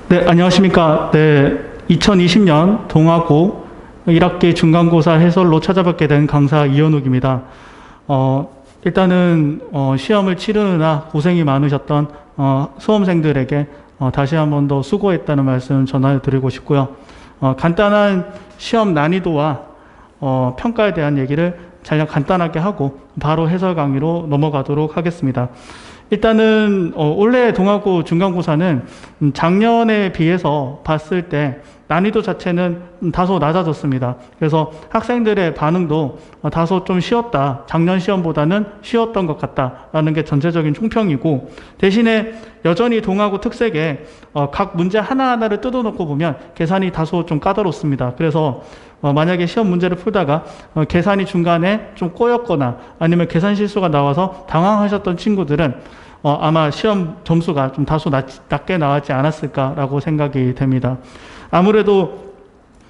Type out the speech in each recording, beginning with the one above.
네, 안녕하십니까. 네, 2020년 동아고 1학기 중간고사 해설로 찾아뵙게 된 강사 이현욱입니다. 일단은 시험을 치르느라 고생이 많으셨던 수험생들에게 다시 한 번 더 수고했다는 말씀 전해드리고 싶고요. 간단한 시험 난이도와 평가에 대한 얘기를 간단하게 하고 바로 해설 강의로 넘어가도록 하겠습니다. 일단은 올해 동아고 중간고사는 작년에 비해서 봤을 때 난이도 자체는 다소 낮아졌습니다. 그래서 학생들의 반응도 다소 좀 쉬웠다, 작년 시험보다는 쉬웠던 것 같다라는 게 전체적인 총평이고, 대신에 여전히 동아고 특색에 각 문제 하나하나를 뜯어놓고 보면 계산이 다소 좀 까다롭습니다. 그래서 만약에 시험 문제를 풀다가 계산이 중간에 좀 꼬였거나 아니면 계산 실수가 나와서 당황하셨던 친구들은 아마 시험 점수가 좀 다소 낮게 나왔지 않았을까라고 생각이 됩니다. 아무래도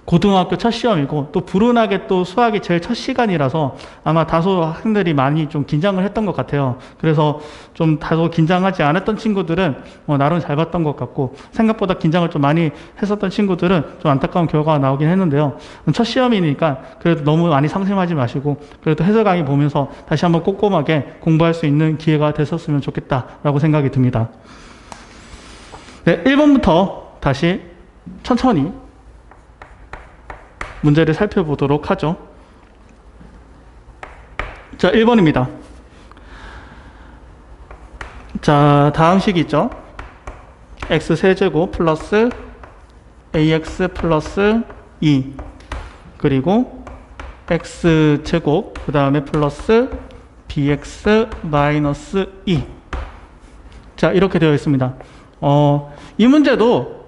고등학교 첫 시험이고 또 불운하게 또 수학이 제일 첫 시간이라서 아마 다소 학생들이 많이 좀 긴장을 했던 것 같아요. 그래서 좀 다소 긴장하지 않았던 친구들은 나름 잘 봤던 것 같고, 생각보다 긴장을 좀 많이 했었던 친구들은 좀 안타까운 결과가 나오긴 했는데요. 첫 시험이니까 그래도 너무 많이 상심하지 마시고 그래도 해설 강의 보면서 다시 한번 꼼꼼하게 공부할 수 있는 기회가 됐었으면 좋겠다라고 생각이 듭니다. 네, 1번부터 다시 천천히 문제를 살펴보도록 하죠. 자, 1번입니다. 자, 다음 식이 있죠. x 세제곱 플러스 ax 플러스 2 그리고 x 제곱 그 다음에 플러스 bx 마이너스 2. 자, 이렇게 되어 있습니다. 이 문제도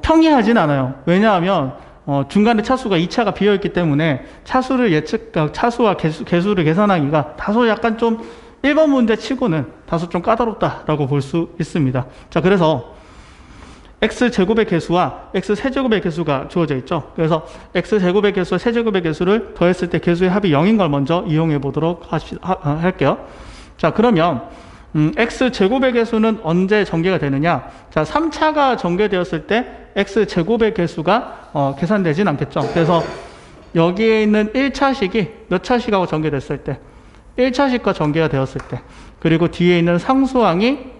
평이하진 않아요. 왜냐하면 중간에 차수가 2차가 비어있기 때문에 차수와 개수를 계산하기가 다소 약간 좀 1번 문제 치고는 다소 좀 까다롭다라고 볼 수 있습니다. 자, 그래서 x제곱의 개수와 x세제곱의 개수가 주어져 있죠. 그래서 x제곱의 개수와 세제곱의 개수를 더했을 때 개수의 합이 0인 걸 먼저 이용해 보도록 할게요. 자, 그러면 x제곱의 개수는 언제 전개가 되느냐? 자, 3차가 전개되었을 때 x제곱의 개수가 계산되진 않겠죠. 그래서 여기에 있는 1차식이 몇 차식하고 전개됐을 때? 1차식과 전개가 되었을 때, 그리고 뒤에 있는 상수항이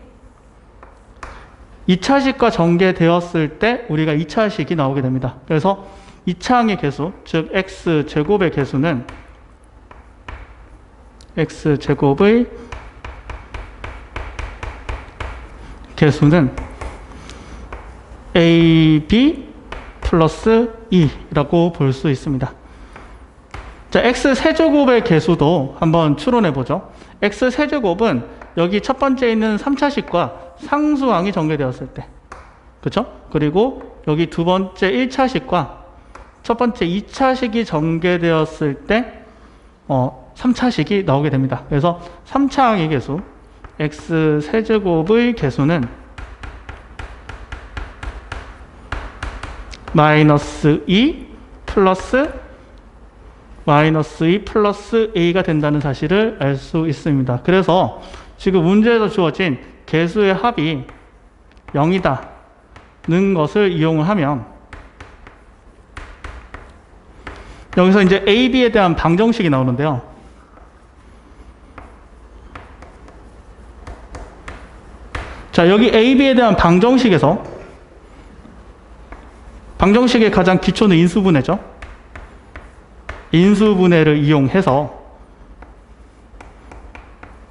2차식과 전개되었을 때 우리가 2차식이 나오게 됩니다. 그래서 2차항의 개수, 즉 x제곱의 개수는 x제곱의 개수는 ab 플러스 2라고 볼 수 있습니다. 자, x세제곱의 개수도 한번 추론해 보죠. x세제곱은 여기 첫 번째 있는 3차식과 상수항이 전개되었을 때, 그렇죠? 그리고 여기 두 번째 1차식과 첫 번째 2차식이 전개되었을 때 3차식이 나오게 됩니다. 그래서 3차항의 개수 x세제곱의 개수는 마이너스 2 플러스 a가 된다는 사실을 알 수 있습니다. 그래서 지금 문제에서 주어진 개수의 합이 0이다는 것을 이용을 하면 여기서 이제 ab에 대한 방정식이 나오는데요. 자, 여기 ab에 대한 방정식에서 방정식의 가장 기초는 인수분해죠. 인수분해를 이용해서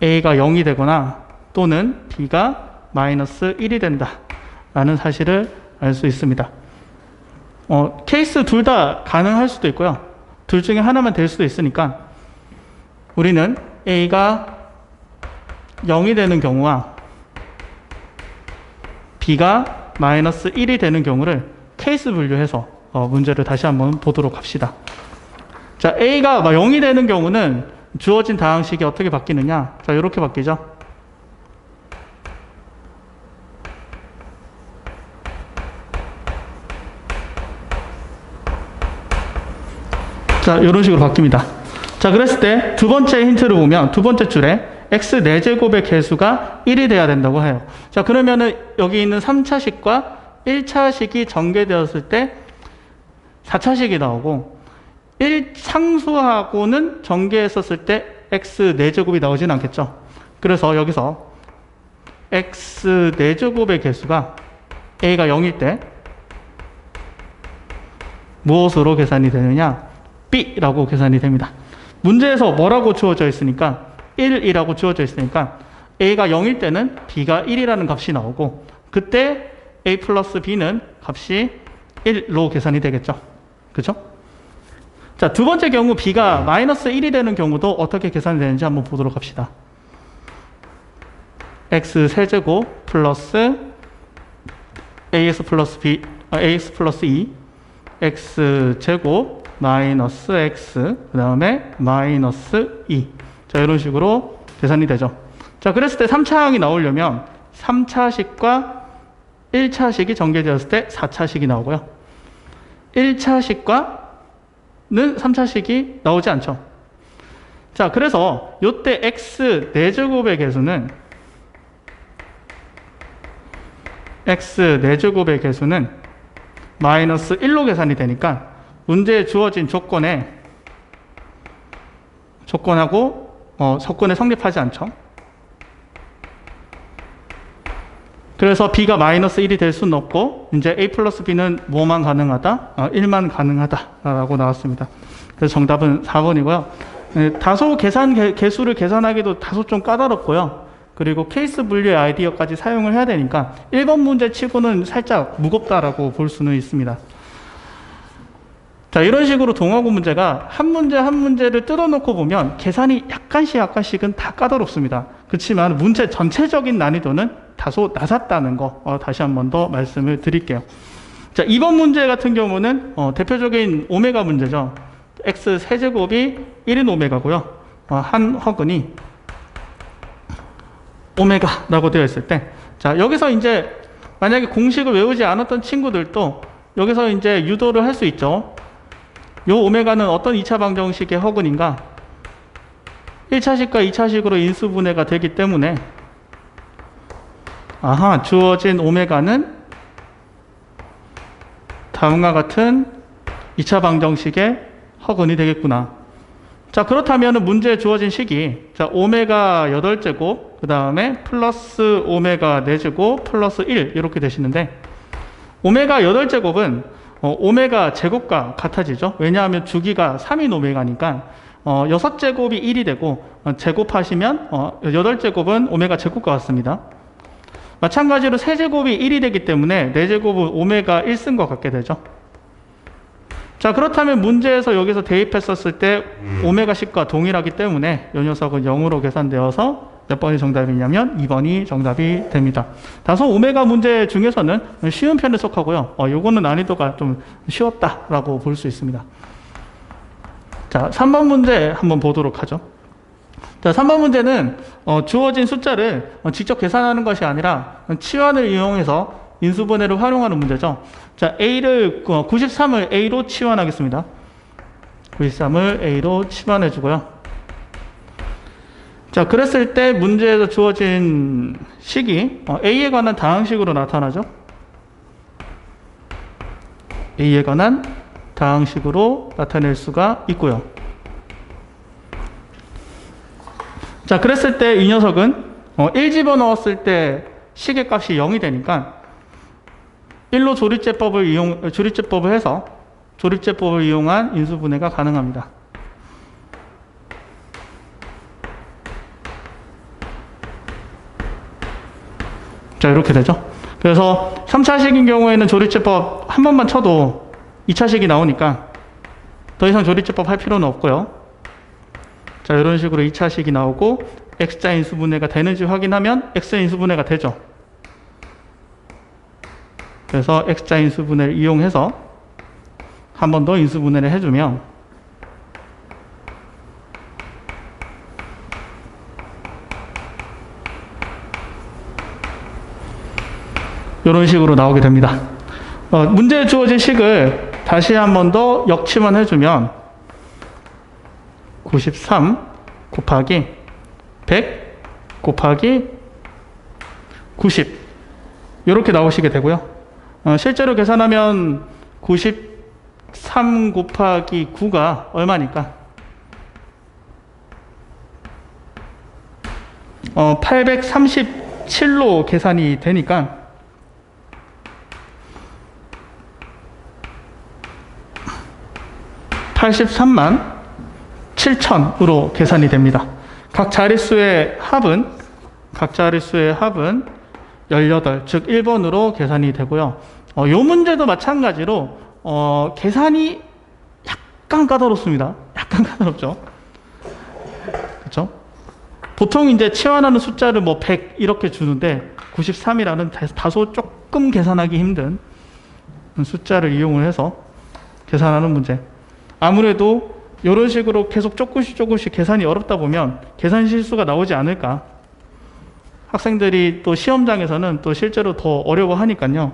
a가 0이 되거나 또는 b가 마이너스 1이 된다 라는 사실을 알 수 있습니다. 케이스 둘 다 가능할 수도 있고요. 둘 중에 하나만 될 수도 있으니까 우리는 a가 0이 되는 경우와 b가 마이너스 1이 되는 경우를 케이스 분류해서 문제를 다시 한번 보도록 합시다. 자, a가 0이 되는 경우는 주어진 다항식이 어떻게 바뀌느냐? 자, 이렇게 바뀌죠. 자, 이런 식으로 바뀝니다. 자, 그랬을 때 두 번째 힌트를 보면 두 번째 줄에 x 4제곱의 개수가 1이 돼야 된다고 해요. 자, 그러면은 여기 있는 3차식과 1차식이 전개되었을 때 4차식이 나오고 1상수하고는 전개했었을 때 x 4제곱이 나오진 않겠죠. 그래서 여기서 x 4제곱의 개수가 a가 0일 때 무엇으로 계산이 되느냐? b라고 계산이 됩니다. 문제에서 뭐라고 주어져 있으니까 1이라고 주어져 있으니까 a가 0일 때는 b가 1이라는 값이 나오고 그때 a 플러스 b는 값이 1로 계산이 되겠죠. 그죠? 자, 두 번째 경우 b가 마이너스 1이 되는 경우도 어떻게 계산이 되는지 한번 보도록 합시다. x 세제곱 플러스 ax 플러스 2 x 제곱 마이너스 x 그 다음에 마이너스 2. 자, 이런 식으로 계산이 되죠. 자, 그랬을 때 3차항이 나오려면 3차식과 1차식이 전개되었을 때 4차식이 나오고요. 1차식과는 3차식이 나오지 않죠. 자, 그래서 이때 x 4제곱의 개수는 마이너스 1로 계산이 되니까 문제에 주어진 조건하고 조건에 성립하지 않죠. 그래서 b가 마이너스 1이 될 수는 없고 이제 a 플러스 b는 뭐만 가능하다? 1만 가능하다라고 나왔습니다. 그래서 정답은 4번이고요. 다소 개수를 계산하기도 다소 좀 까다롭고요. 그리고 케이스 분류의 아이디어까지 사용을 해야 되니까 1번 문제 치고는 살짝 무겁다라고 볼 수는 있습니다. 자, 이런 식으로 동화구 문제가 한 문제 한 문제를 뜯어놓고 보면 계산이 약간씩은 다 까다롭습니다. 그렇지만 문제 전체적인 난이도는 다소 낮았다는 거 다시 한 번 더 말씀을 드릴게요. 자, 2번 문제 같은 경우는 대표적인 오메가 문제죠. x 세제곱이 1인 오메가고요. 한 허근이 오메가라고 되어 있을 때, 자, 여기서 이제 만약에 공식을 외우지 않았던 친구들도 여기서 이제 유도를 할 수 있죠. 요 오메가는 어떤 2차 방정식의 허근인가? 1차식과 2차식으로 인수분해가 되기 때문에 주어진 오메가는 다음과 같은 2차 방정식의 허근이 되겠구나. 자, 그렇다면 문제에 주어진 식이 오메가 8제곱 그 다음에 플러스 오메가 4제곱 플러스 1 이렇게 되시는데 오메가 8제곱은 오메가 제곱과 같아지죠. 왜냐하면 주기가 3인 오메가니까 6제곱이 1이 되고 제곱하시면 8제곱은 오메가 제곱과 같습니다. 마찬가지로 세제곱이 1이 되기 때문에 4제곱은 오메가 1승과 같게 되죠. 자, 그렇다면 문제에서 여기서 대입했었을 때 오메가식과 동일하기 때문에 이 녀석은 0으로 계산되어서 몇 번이 정답이냐면 2번이 정답이 됩니다. 다소 오메가 문제 중에서는 쉬운 편에 속하고요. 요거는 난이도가 좀 쉬웠다라고 볼 수 있습니다. 자, 3번 문제 한번 보도록 하죠. 자, 3번 문제는 주어진 숫자를 직접 계산하는 것이 아니라 치환을 이용해서 인수분해를 활용하는 문제죠. 자, A를 93을 A로 치환하겠습니다. 93을 A로 치환해 주고요. 자, 그랬을 때 문제에서 주어진 식이 A에 관한 다항식으로 나타나죠. A에 관한 다항식으로 나타낼 수가 있고요. 자, 그랬을 때 이 녀석은 1 집어넣었을 때 식의 값이 0이 되니까 1로 조립제법을 해서 조립제법을 이용한 인수분해가 가능합니다. 자, 이렇게 되죠. 그래서 3차식인 경우에는 조립제법 한 번만 쳐도 2차식이 나오니까 더 이상 조립제법 할 필요는 없고요. 자, 이런 식으로 2차식이 나오고 X자 인수분해가 되는지 확인하면 X 인수분해가 되죠. 그래서 X자 인수분해를 이용해서 한 번 더 인수분해를 해주면 이런 식으로 나오게 됩니다. 문제에 주어진 식을 다시 한 번 더 역치만 해주면 93 곱하기 100 곱하기 90 이렇게 나오시게 되고요. 실제로 계산하면 93 곱하기 9가 얼마니까? 837로 계산이 되니까 83만 7천으로 계산이 됩니다. 각 자릿수의 합은 18, 즉 1번으로 계산이 되고요. 이 문제도 마찬가지로 계산이 약간 까다롭습니다. 약간 까다롭죠. 그렇죠? 보통 이제 치환하는 숫자를 뭐 100 이렇게 주는데 93이라는 다소 조금 계산하기 힘든 숫자를 이용을 해서 계산하는 문제. 아무래도 이런 식으로 계속 조금씩 계산이 어렵다 보면 계산 실수가 나오지 않을까. 학생들이 또 시험장에서는 또 실제로 더 어려워하니까요.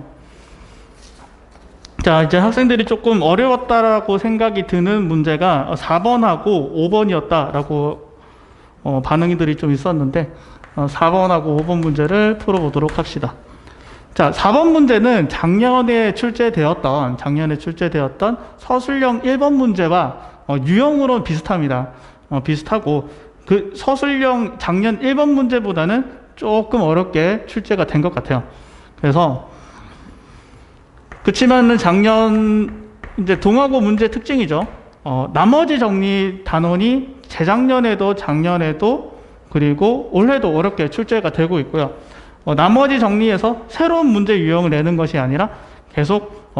자, 이제 학생들이 조금 어려웠다라고 생각이 드는 문제가 4번하고 5번이었다라고 반응들이 좀 있었는데 4번하고 5번 문제를 풀어보도록 합시다. 자, 4번 문제는 작년에 출제되었던 서술형 1번 문제와 유형으로는 비슷합니다. 비슷하고 그 서술형 작년 1번 문제보다는 조금 어렵게 출제가 된 것 같아요. 그래서 그치만은 작년 이제 동아고 문제 특징이죠. 나머지 정리 단원이 재작년에도 작년에도 그리고 올해도 어렵게 출제가 되고 있고요. 나머지 정리에서 새로운 문제 유형을 내는 것이 아니라 계속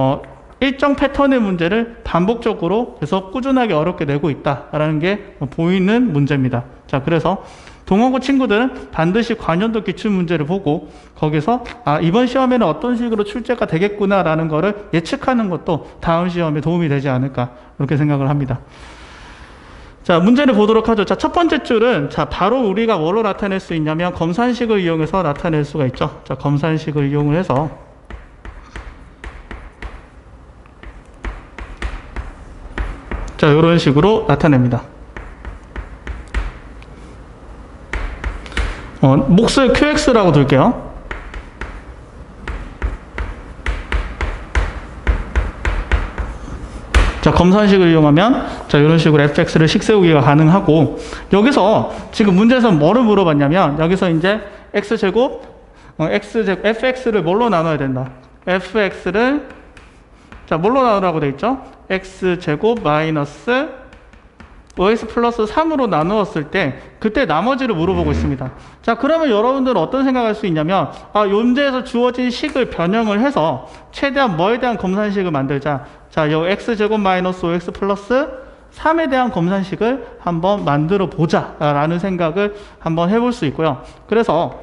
일정 패턴의 문제를 반복적으로 계속 꾸준하게 어렵게 내고 있다라는 게 보이는 문제입니다. 자, 그래서 동아고 친구들은 반드시 관연도 기출 문제를 보고 거기서 이번 시험에는 어떤 식으로 출제가 되겠구나라는 거를 예측하는 것도 다음 시험에 도움이 되지 않을까 이렇게 생각을 합니다. 자, 문제를 보도록 하죠. 자, 첫 번째 줄은 자, 바로 우리가 뭐로 나타낼 수 있냐면 검산식을 이용해서 나타낼 수가 있죠. 자, 검산식을 이용을 해서 자, 이런 식으로 나타냅니다. 몫을 QX라고 둘게요. 자, 검산식을 이용하면 자, 이런 식으로 fx를 식세우기가 가능하고 여기서 지금 문제에서 뭐를 물어봤냐면 여기서 이제 x제곱 fx를 뭘로 나눠야 된다. fx를 자, 뭘로 나누라고 돼 있죠? x제곱 마이너스 5x 플러스 3으로 나누었을 때 그때 나머지를 물어보고 있습니다. 자, 그러면 여러분들은 어떤 생각할 수 있냐면 문제에서 주어진 식을 변형을 해서 최대한 뭐에 대한 검산식을 만들자. 자, 이 x제곱 마이너스 5x 플러스 3에 대한 검산식을 한번 만들어 보자 라는 생각을 한번 해볼 수 있고요. 그래서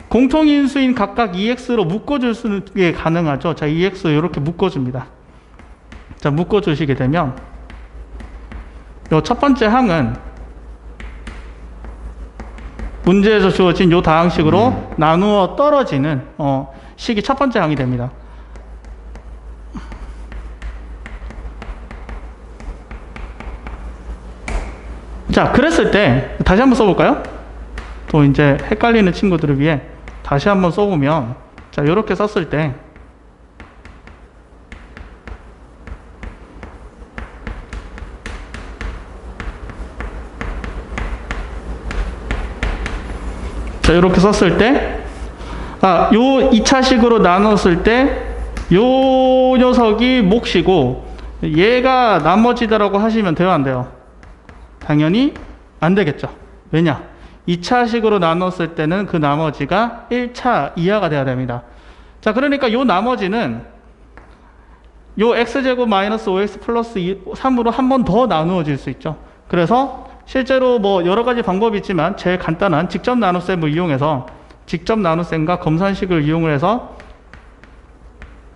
공통인수인 각각 2x로 묶어줄 수 있게 가능하죠. 자, 2x 이렇게 묶어줍니다. 자, 묶어주시게 되면 요 첫 번째 항은 문제에서 주어진 요 다항식으로 나누어 떨어지는 식이 첫 번째 항이 됩니다. 자, 그랬을 때 다시 한번 써볼까요? 또 이제 헷갈리는 친구들을 위해 다시 한번 써보면 자, 요렇게 썼을 때 자, 이렇게 썼을 때, 요 2차식으로 나눴을 때, 요 녀석이 몫이고, 얘가 나머지다라고 하시면 돼요, 안 돼요? 당연히 안 되겠죠. 왜냐? 2차식으로 나눴을 때는 그 나머지가 1차 이하가 돼야 됩니다. 자, 그러니까 요 나머지는 요 x제곱 마이너스 5x 플러스 3으로 한 번 더 나누어질 수 있죠. 그래서 실제로 뭐 여러 가지 방법이 있지만 제일 간단한 직접 나눗셈을 이용해서 직접 나눗셈과 검산식을 이용을 해서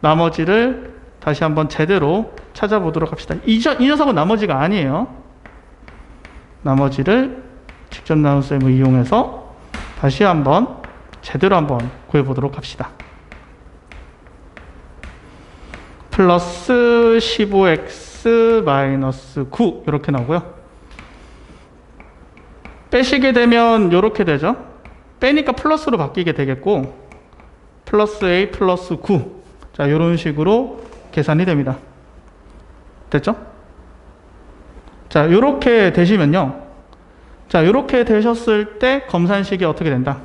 나머지를 다시 한번 제대로 찾아보도록 합시다. 이 녀석은 나머지가 아니에요. 나머지를 직접 나눗셈을 이용해서 다시 한번 제대로 한번 구해보도록 합시다. 플러스 15x 마이너스 9 이렇게 나오고요. 빼시게 되면 이렇게 되죠. 빼니까 플러스로 바뀌게 되겠고 플러스 A 플러스 9. 자, 이런 식으로 계산이 됩니다. 됐죠? 자, 요렇게 되시면요. 자, 요렇게 되셨을 때 검산식이 어떻게 된다?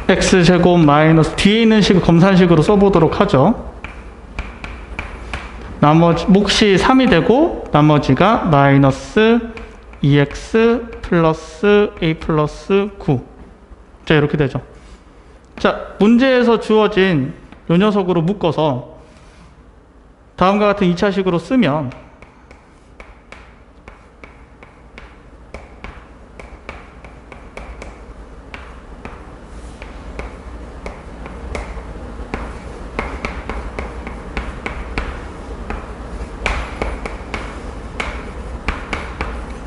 x제곱 마이너스 뒤에 있는 식을 검산식으로 써보도록 하죠. 나머지 몫이 3이 되고 나머지가 마이너스 2x 플러스 a 플러스 9. 자, 이렇게 되죠. 자, 문제에서 주어진 요 녀석으로 묶어서 다음과 같은 2차식으로 쓰면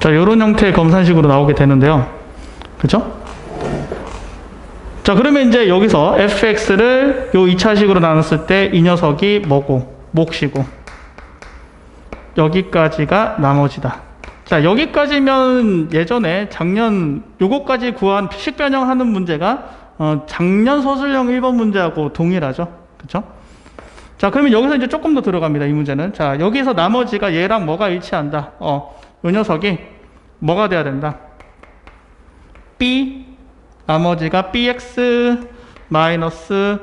자, 이런 형태의 검산식으로 나오게 되는데요. 그죠? 자, 그러면 이제 여기서 fx를 요 2차식으로 나눴을 때 이 녀석이 뭐고, 몫이고, 여기까지가 나머지다. 자, 여기까지면 예전에 작년 요거까지 구한 식 변형하는 문제가 작년 서술형 1번 문제하고 동일하죠. 그죠? 자, 그러면 여기서 이제 조금 더 들어갑니다. 이 문제는. 자, 여기서 나머지가 얘랑 뭐가 일치한다. 요 녀석이 뭐가 돼야 된다? b 나머지가 bx 마이너스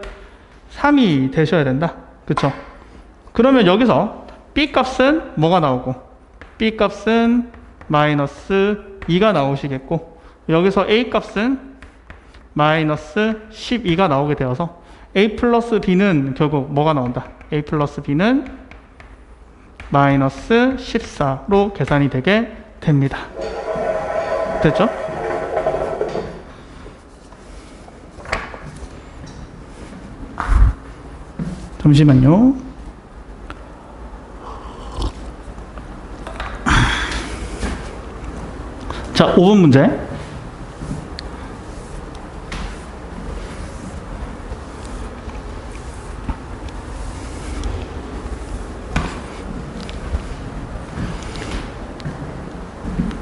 3이 되셔야 된다. 그쵸? 그러면 여기서 b 값은 뭐가 나오고 b 값은 마이너스 2가 나오시겠고 여기서 a 값은 마이너스 12가 나오게 되어서 a 플러스 b는 결국 뭐가 나온다? a 플러스 b는 마이너스 14로 계산이 되게 됩니다. 됐죠? 잠시만요. 자, 5번 문제.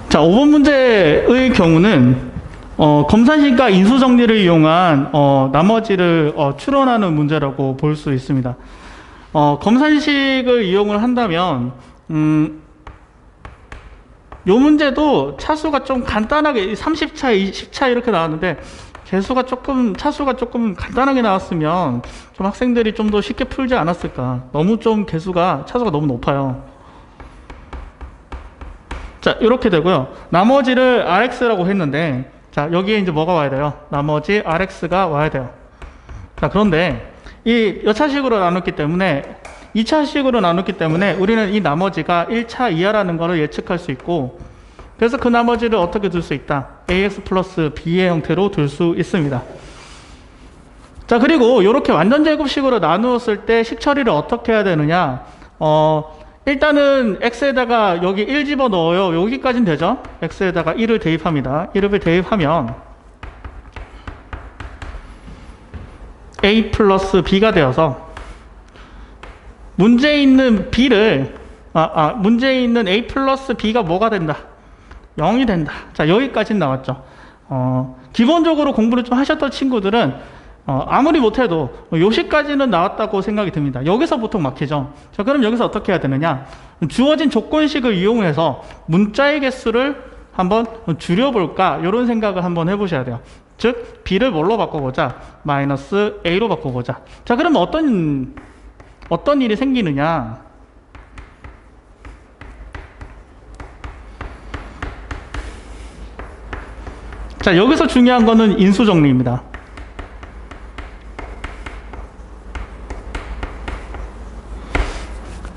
자, 5번 문제의 경우는 검산식과 인수정리를 이용한 나머지를 추론하는 문제라고 볼 수 있습니다. 검산식을 이용을 한다면 요 문제도 차수가 좀 간단하게 30차, 20차 이렇게 나왔는데 차수가 조금 간단하게 나왔으면 좀 학생들이 좀 더 쉽게 풀지 않았을까. 너무 좀 차수가 너무 높아요. 자, 이렇게 되고요. 나머지를 rx라고 했는데, 자, 여기에 이제 뭐가 와야 돼요? 나머지 rx가 와야 돼요. 자, 그런데 이 여차식으로 나눴기 때문에 2차식으로 나눴기 때문에 우리는 이 나머지가 1차 이하라는 것을 예측할 수 있고, 그래서 그 나머지를 어떻게 둘 수 있다? ax 플러스 b의 형태로 둘 수 있습니다. 자, 그리고 이렇게 완전 제곱식으로 나누었을 때 식 처리를 어떻게 해야 되느냐? 일단은 x에다가 여기 1 집어넣어요. 여기까지는 되죠? x에다가 1을 대입합니다. 1을 대입하면 a 플러스 b가 되어서 문제에 있는 b를 문제에 있는 a 플러스 b가 뭐가 된다? 0이 된다. 자, 여기까지는 나왔죠. 기본적으로 공부를 좀 하셨던 친구들은 아무리 못해도 요시까지는 나왔다고 생각이 듭니다. 여기서 보통 막히죠. 자, 그럼 여기서 어떻게 해야 되느냐? 주어진 조건식을 이용해서 문자의 개수를 한번 줄여볼까? 이런 생각을 한번 해보셔야 돼요. 즉, b를 뭘로 바꿔보자? 마이너스 a로 바꿔보자. 자, 그러면 어떤 일이 생기느냐? 자, 여기서 중요한 거는 인수정리입니다.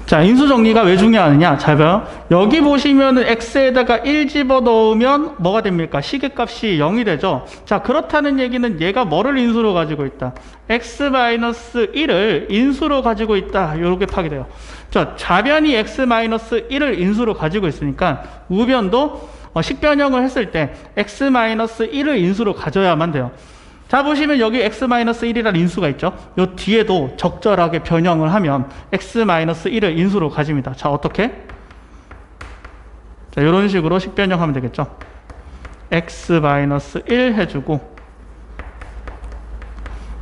자, 인수정리가 왜 중요하느냐? 잘 봐요. 여기 보시면은 x에다가 1 집어넣으면 뭐가 됩니까? 시계값이 0이 되죠. 자, 그렇다는 얘기는 얘가 뭐를 인수로 가지고 있다? x-1을 인수로 가지고 있다. 이렇게 파악이 돼요. 자, 좌변이 x-1을 인수로 가지고 있으니까 우변도 식변형을 했을 때 x-1을 인수로 가져야만 돼요. 자, 보시면 여기 x-1이라는 인수가 있죠. 요 뒤에도 적절하게 변형을 하면 x-1을 인수로 가집니다. 자, 어떻게? 자, 이런 식으로 식변형하면 되겠죠. x-1 해주고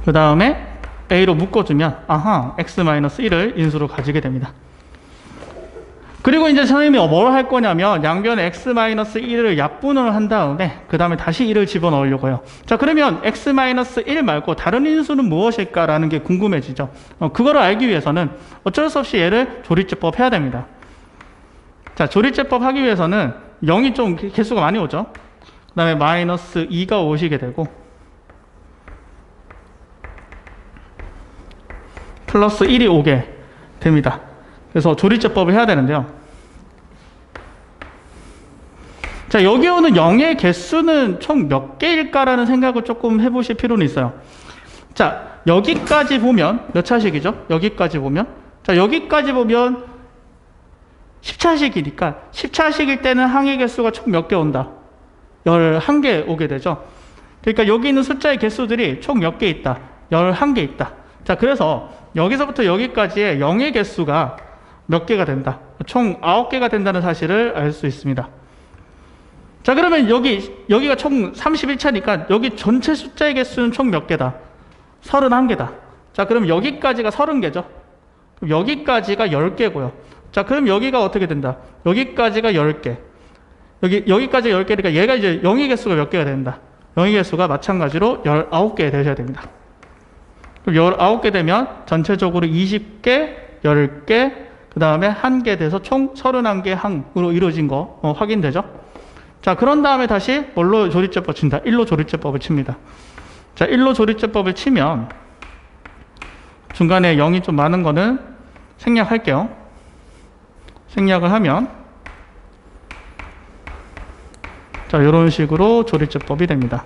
그 다음에 a로 묶어주면 아하, x-1을 인수로 가지게 됩니다. 그리고 이제 선생님이 뭘 할 거냐면 양변에 x-1을 약분을 한 다음에 그 다음에 다시 1을 집어넣으려고요. 자, 그러면 x-1 말고 다른 인수는 무엇일까라는 게 궁금해지죠. 그거를 알기 위해서는 어쩔 수 없이 얘를 조리제법 해야 됩니다. 자, 조리제법 하기 위해서는 0이 좀 개수가 많이 오죠. 그 다음에 마이너스 2가 오시게 되고 플러스 1이 오게 됩니다. 그래서 조리제법을 해야 되는데요. 자, 여기 오는 0의 개수는 총 몇 개일까라는 생각을 조금 해보실 필요는 있어요. 자, 여기까지 보면 몇 차식이죠? 여기까지 보면. 자, 여기까지 보면 10차식이니까 10차식일 때는 항의 개수가 총 몇 개 온다? 11개 오게 되죠. 그러니까 여기 있는 숫자의 개수들이 총 몇 개 있다? 11개 있다. 자, 그래서 여기서부터 여기까지의 0의 개수가 몇 개가 된다? 총 9개가 된다는 사실을 알 수 있습니다. 자, 그러면 여기가 총 31차니까 여기 전체 숫자의 개수는 총 몇 개다? 31개다. 자, 그럼 여기까지가 30개죠. 그럼 여기까지가 10개고요. 자, 그럼 여기가 어떻게 된다? 여기까지가 10개. 여기까지 10개니까 얘가 이제 0의 개수가 몇 개가 된다? 0의 개수가 마찬가지로 19개 되셔야 됩니다. 그럼 19개 되면 전체적으로 20개, 10개, 그 다음에 1개 돼서 총 31개 항으로 이루어진 거 확인되죠? 자, 그런 다음에 다시 뭘로 조리제법 친다? 1로 조리제법을 칩니다. 자, 1로 조리제법을 치면 중간에 0이 좀 많은 거는 생략할게요. 생략을 하면 자, 이런 식으로 조리제법이 됩니다.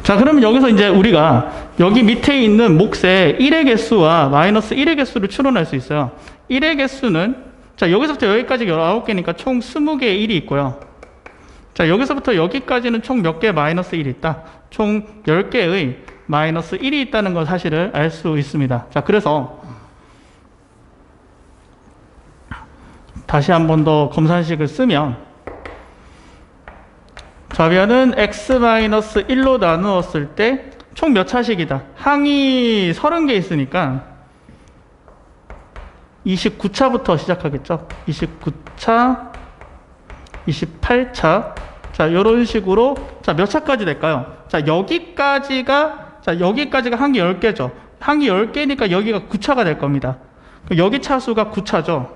자, 그러면 여기서 이제 우리가 여기 밑에 있는 몫의 1의 개수와 마이너스 1의 개수를 추론할 수 있어요. 1의 개수는, 자, 여기서부터 여기까지 19개니까 총 20개의 1이 있고요. 자, 여기서부터 여기까지는 총 몇 개의 마이너스 1이 있다? 총 10개의 마이너스 1이 있다는 걸 사실을 알 수 있습니다. 자, 그래서 다시 한 번 더 검산식을 쓰면 좌변은 x-1로 나누었을 때 총 몇 차식이다? 항이 30개 있으니까 29차부터 시작하겠죠. 29차, 28차. 자, 이런 식으로 자, 몇 차까지 될까요? 자, 여기까지가 항이 10개죠. 항이 10개니까 여기가 9차가 될 겁니다. 여기 차수가 9차죠.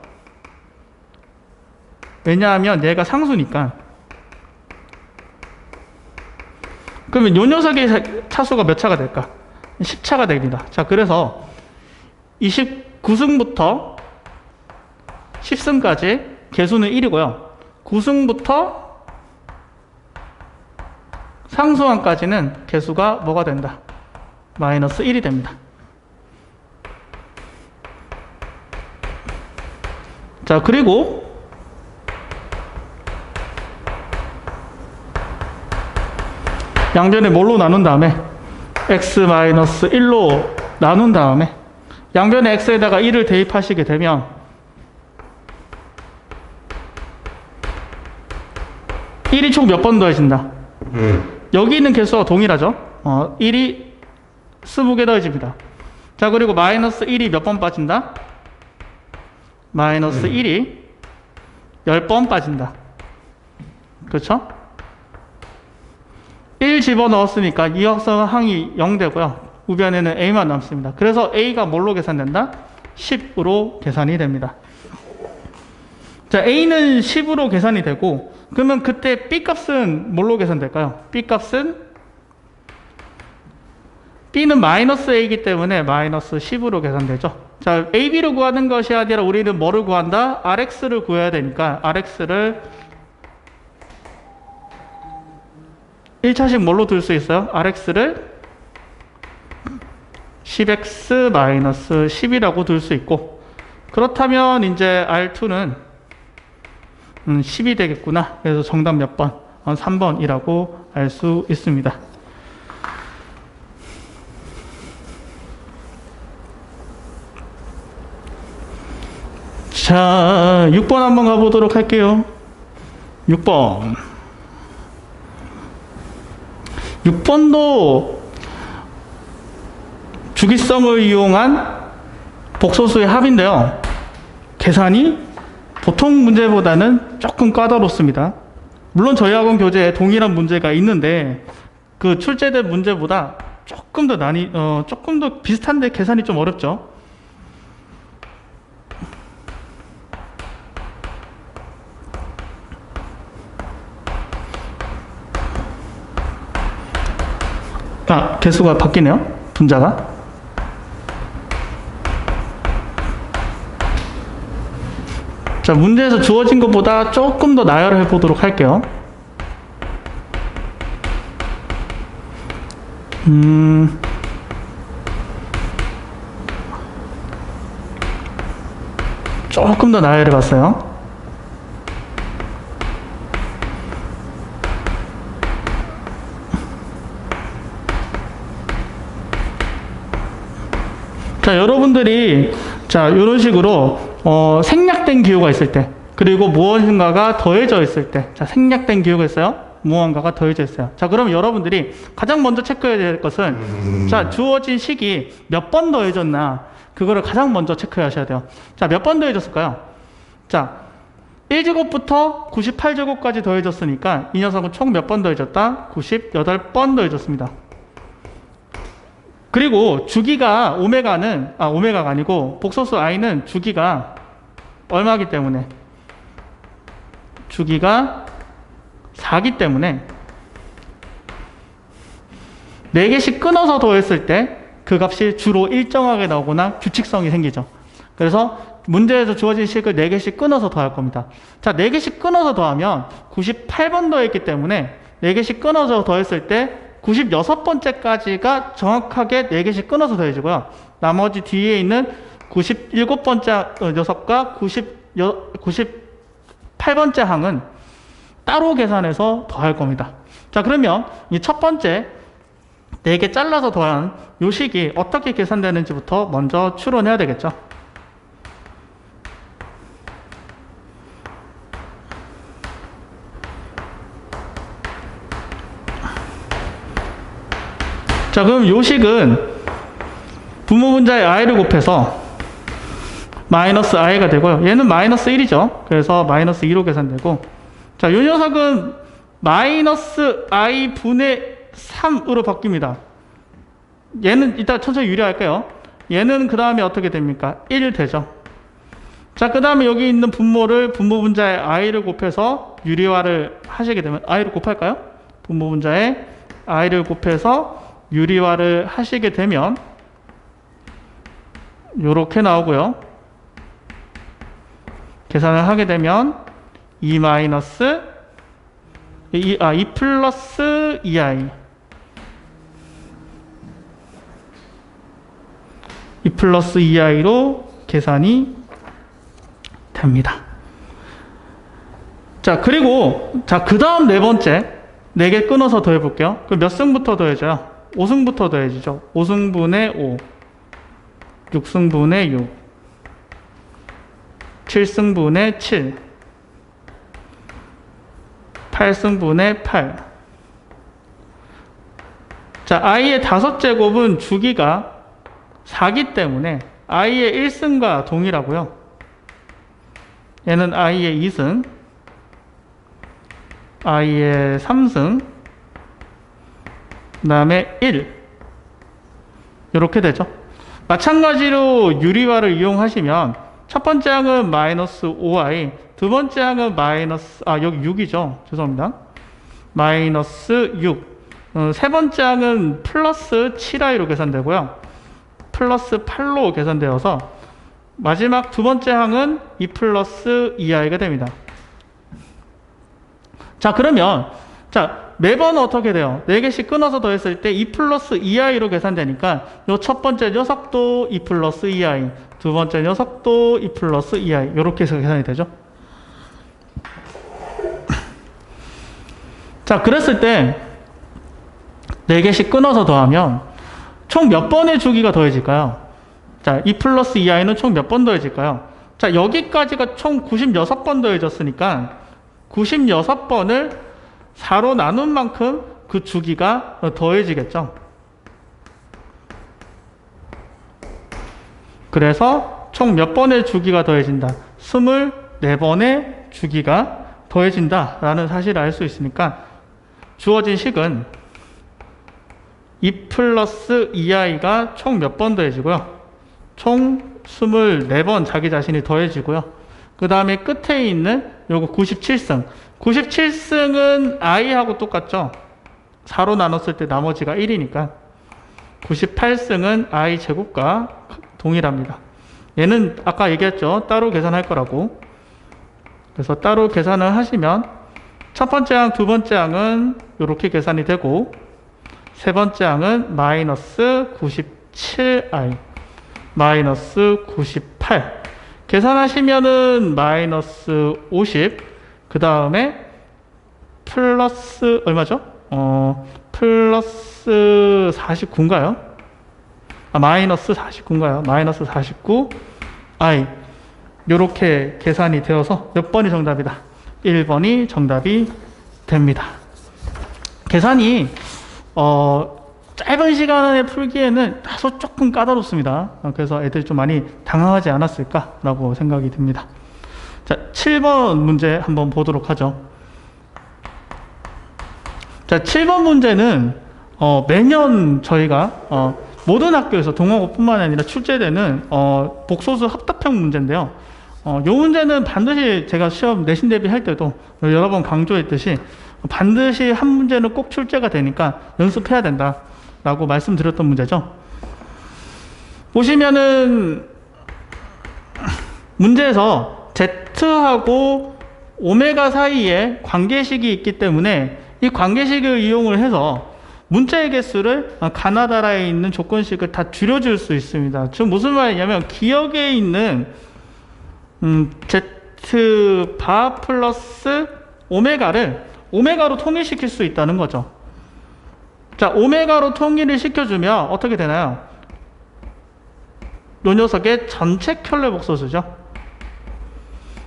왜냐하면 얘가 상수니까. 그러면 요 녀석의 차수가 몇 차가 될까? 10차가 됩니다. 자, 그래서 29승부터 10승까지 개수는 1이고요. 9승부터 상수항까지는 개수가 뭐가 된다? 마이너스 1이 됩니다. 자, 그리고 양변에 뭘로 나눈 다음에 x-1로 나눈 다음에 양변에 x에다가 1을 대입하시게 되면 1이 총 몇 번 더해진다? 여기 있는 개수와 동일하죠? 1이 20개 더해집니다. 자, 그리고 마이너스 1이 몇 번 빠진다? 마이너스 1이 10번 빠진다. 그렇죠? 1 집어넣었으니까 이 역선 항이 0 되고요. 우변에는 a만 남습니다. 그래서 a가 뭘로 계산된다? 10으로 계산이 됩니다. 자, a는 10으로 계산이 되고, 그러면 그때 b 값은 뭘로 계산될까요? b 값은 b는 마이너스 a이기 때문에 마이너스 10으로 계산되죠. 자, ab를 구하는 것이 아니라 우리는 뭐를 구한다? rx를 구해야 되니까 rx를 1차식 뭘로 둘 수 있어요? rx를 10x-10이라고 둘 수 있고, 그렇다면 이제 R2는 10이 되겠구나. 그래서 정답 몇 번? 3번이라고 알 수 있습니다. 자, 6번 한번 가보도록 할게요. 6번. 6번도 주기성을 이용한 복소수의 합인데요. 계산이 보통 문제보다는 조금 까다롭습니다. 물론 저희 학원 교재에 동일한 문제가 있는데 그 출제된 문제보다 조금 더 비슷한데 계산이 좀 어렵죠. 개수가 바뀌네요. 분자가. 자, 문제에서 주어진 것보다 조금 더 나열해 보도록 할게요. 조금 더 나열해 봤어요. 자, 여러분들이 이런 식으로 생략된 기호가 있을 때, 그리고 무언가가 더해져 있을 때, 생략된 기호가 있어요. 무언가가 더해져 있어요. 자, 그럼 여러분들이 가장 먼저 체크해야 될 것은 주어진 식이 몇 번 더해졌나, 그거를 가장 먼저 체크하셔야 돼요. 자, 몇 번 더해졌을까요? 자, 1제곱부터 98제곱까지 더해졌으니까 이 녀석은 총 몇 번 더해졌다? 98번 더해졌습니다. 그리고 주기가 오메가가 아니고 복소수 i는 주기가 얼마기 때문에? 주기가 4기 때문에 4개씩 끊어서 더했을 때 그 값이 주로 일정하게 나오거나 규칙성이 생기죠. 그래서 문제에서 주어진 식을 4개씩 끊어서 더할 겁니다. 자, 4개씩 끊어서 더하면 98번 더했기 때문에 4개씩 끊어서 더했을 때 96번째까지가 정확하게 4개씩 끊어서 더해지고요. 나머지 뒤에 있는 97번째 녀석과 98번째 항은 따로 계산해서 더할 겁니다. 자, 그러면 이 첫 번째 4개 잘라서 더한 요 식이 어떻게 계산되는지부터 먼저 추론해야 되겠죠. 자, 그럼 요 식은 분모분자의 i를 곱해서 마이너스 i가 되고요. 얘는 마이너스 1이죠. 그래서 마이너스 2로 계산되고, 자, 요 녀석은 마이너스 i 분의 3으로 바뀝니다. 얘는 이따 천천히 유리할게요. 얘는 그 다음에 어떻게 됩니까? 1 되죠. 자, 그 다음에 여기 있는 분모분자의 i를 곱해서 유리화를 하시게 되면, i를 곱할까요? 분모분자의 i를 곱해서 유리화를 하시게 되면 요렇게 나오고요. 계산을 하게 되면 2 플러스 2i 2 플러스 2i로 계산이 됩니다. 자, 그리고 그 다음 네 번째 4개 끊어서 더해 볼게요. 그럼 몇 승부터 더해져요? 5승부터 더해지죠. 5승분의 5, 6승분의 6, 7승분의 7, 8승분의 8. 자, i의 5제곱은 주기가 4기 때문에 i의 1승과 동일하고요. 얘는 i의 2승, i의 3승, 그 다음에 1. 이렇게 되죠. 마찬가지로 유리화를 이용하시면 첫 번째 항은 마이너스 5i, 두 번째 항은 여기 6이죠. 죄송합니다. 마이너스 6. 세 번째 항은 플러스 7i로 계산되고요. 플러스 8로 계산되어서 마지막 두 번째 항은 2 플러스 2i가 됩니다. 자, 그러면 매번 어떻게 돼요? 4개씩 끊어서 더했을 때 2 플러스 2i로 계산되니까 요 첫 번째 녀석도 2 플러스 2i, 두 번째 녀석도 2 플러스 2i 이렇게 해서 계산이 되죠. 자, 그랬을 때 4개씩 끊어서 더하면 총 몇 번의 주기가 더해질까요? 자, 2 플러스 2i는 총 몇 번 더해질까요? 자, 여기까지가 총 96번 더해졌으니까 96번을 4로 나눈 만큼 그 주기가 더해지겠죠. 그래서 총 몇 번의 주기가 더해진다? 24번의 주기가 더해진다 라는 사실을 알 수 있으니까 주어진 식은 2 플러스 2i가 총 몇 번 더해지고요. 총 24번 자기 자신이 더해지고요. 그 다음에 끝에 있는 요거 97승. 97승은 i하고 똑같죠. 4로 나눴을 때 나머지가 1이니까 98승은 i 제곱과 동일합니다. 얘는 아까 얘기했죠. 따로 계산할 거라고. 그래서 따로 계산을 하시면 첫 번째 항, 두 번째 항은 이렇게 계산이 되고 세 번째 항은 마이너스 97i 마이너스 98 계산하시면은 마이너스 50 그 다음에 플러스 얼마죠? 플러스 49인가요? 마이너스 49인가요? 마이너스 49i 요렇게 계산이 되어서 몇 번이 정답이다? 1번이 정답이 됩니다. 계산이 짧은 시간에 풀기에는 다소 조금 까다롭습니다. 그래서 애들이 좀 많이 당황하지 않았을까라고 생각이 듭니다. 자, 7번 문제 한번 보도록 하죠. 자, 7번 문제는 매년 저희가 모든 학교에서 동학원뿐만 아니라 출제되는 복소수 합답형 문제인데요. 요 문제는 반드시 제가 시험 내신 대비할 때도 여러 번 강조했듯이 반드시 한 문제는 꼭 출제가 되니까 연습해야 된다 라고 말씀드렸던 문제죠. 보시면은 문제에서 Z하고 오메가 사이에 관계식이 있기 때문에 이 관계식을 이용을 해서 문자의 개수를 가나다라에 있는 조건식을 다 줄여줄 수 있습니다. 지금 무슨 말이냐면 기억에 있는 Z 바 플러스 오메가로 통일시킬 수 있다는 거죠. 자, 오메가로 통일을 시켜주면 어떻게 되나요? 이 녀석의 전체 켤레복소수죠.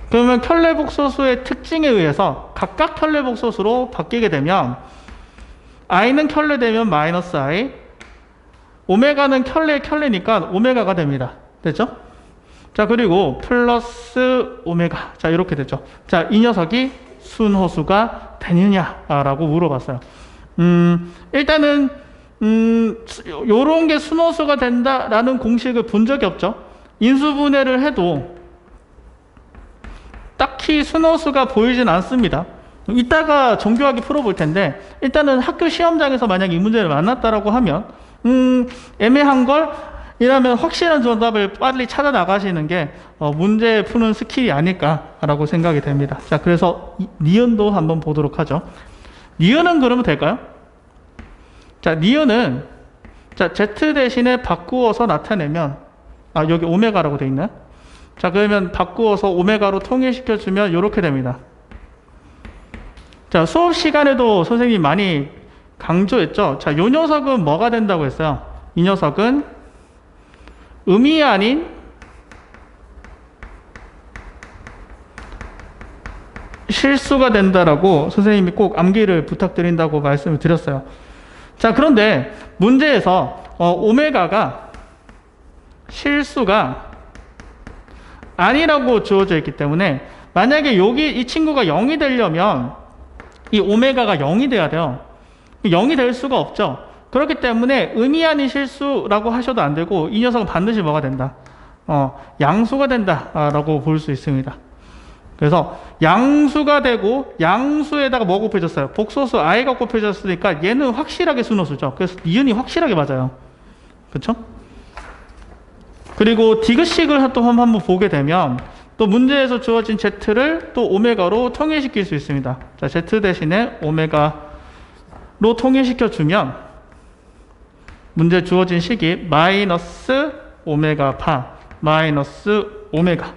그러면 켤레복소수의 특징에 의해서 각각 켤레복소수로 바뀌게 되면 i는 켤레 되면 마이너스 i, 오메가는 켤레니까 오메가가 됩니다. 됐죠? 자, 그리고 플러스 오메가. 자, 이렇게 됐죠. 자, 이 녀석이 순호수가 되느냐라고 물어봤어요. 일단은 요런 게 순호수가 된다라는 공식을 본 적이 없죠. 인수분해를 해도 딱히 순호수가 보이진 않습니다. 이따가 정교하게 풀어볼 텐데 일단은 학교 시험장에서 만약 이 문제를 만났다라고 하면 애매한 걸 이라면 확실한 정답을 빨리 찾아 나가시는 게 문제 푸는 스킬이 아닐까라고 생각이 됩니다. 자, 그래서 니은도 한번 보도록 하죠. 니은은 그러면 될까요? 자, 니은은 자, Z 대신에 바꾸어서 나타내면 여기 오메가라고 돼 있나요? 자, 그러면 바꾸어서 오메가로 통일시켜주면 이렇게 됩니다. 자, 수업 시간에도 선생님이 많이 강조했죠. 자, 요 녀석은 뭐가 된다고 했어요? 이 녀석은 음이 아닌 실수가 된다라고 선생님이 꼭 암기를 부탁드린다고 말씀을 드렸어요. 자, 그런데 문제에서 오메가가 실수가 아니라고 주어져 있기 때문에 만약에 여기 이 친구가 0이 되려면 이 오메가가 0이 돼야 돼요. 0이 될 수가 없죠. 그렇기 때문에 의미 아닌 실수라고 하셔도 안 되고 이 녀석은 반드시 뭐가 된다? 양수가 된다라고 볼 수 있습니다. 그래서 양수가 되고 양수에다가 뭐 곱해졌어요? 복소수 i가 곱해졌으니까 얘는 확실하게 순호수죠. 그래서 니은이 확실하게 맞아요. 그렇죠? 그리고 디귿식을 또 한번 보게 되면 또 문제에서 주어진 Z를 또 오메가로 통일시킬 수 있습니다. 자, Z 대신에 오메가로 통일시켜주면 문제 주어진 식이 마이너스 오메가 파 마이너스 오메가.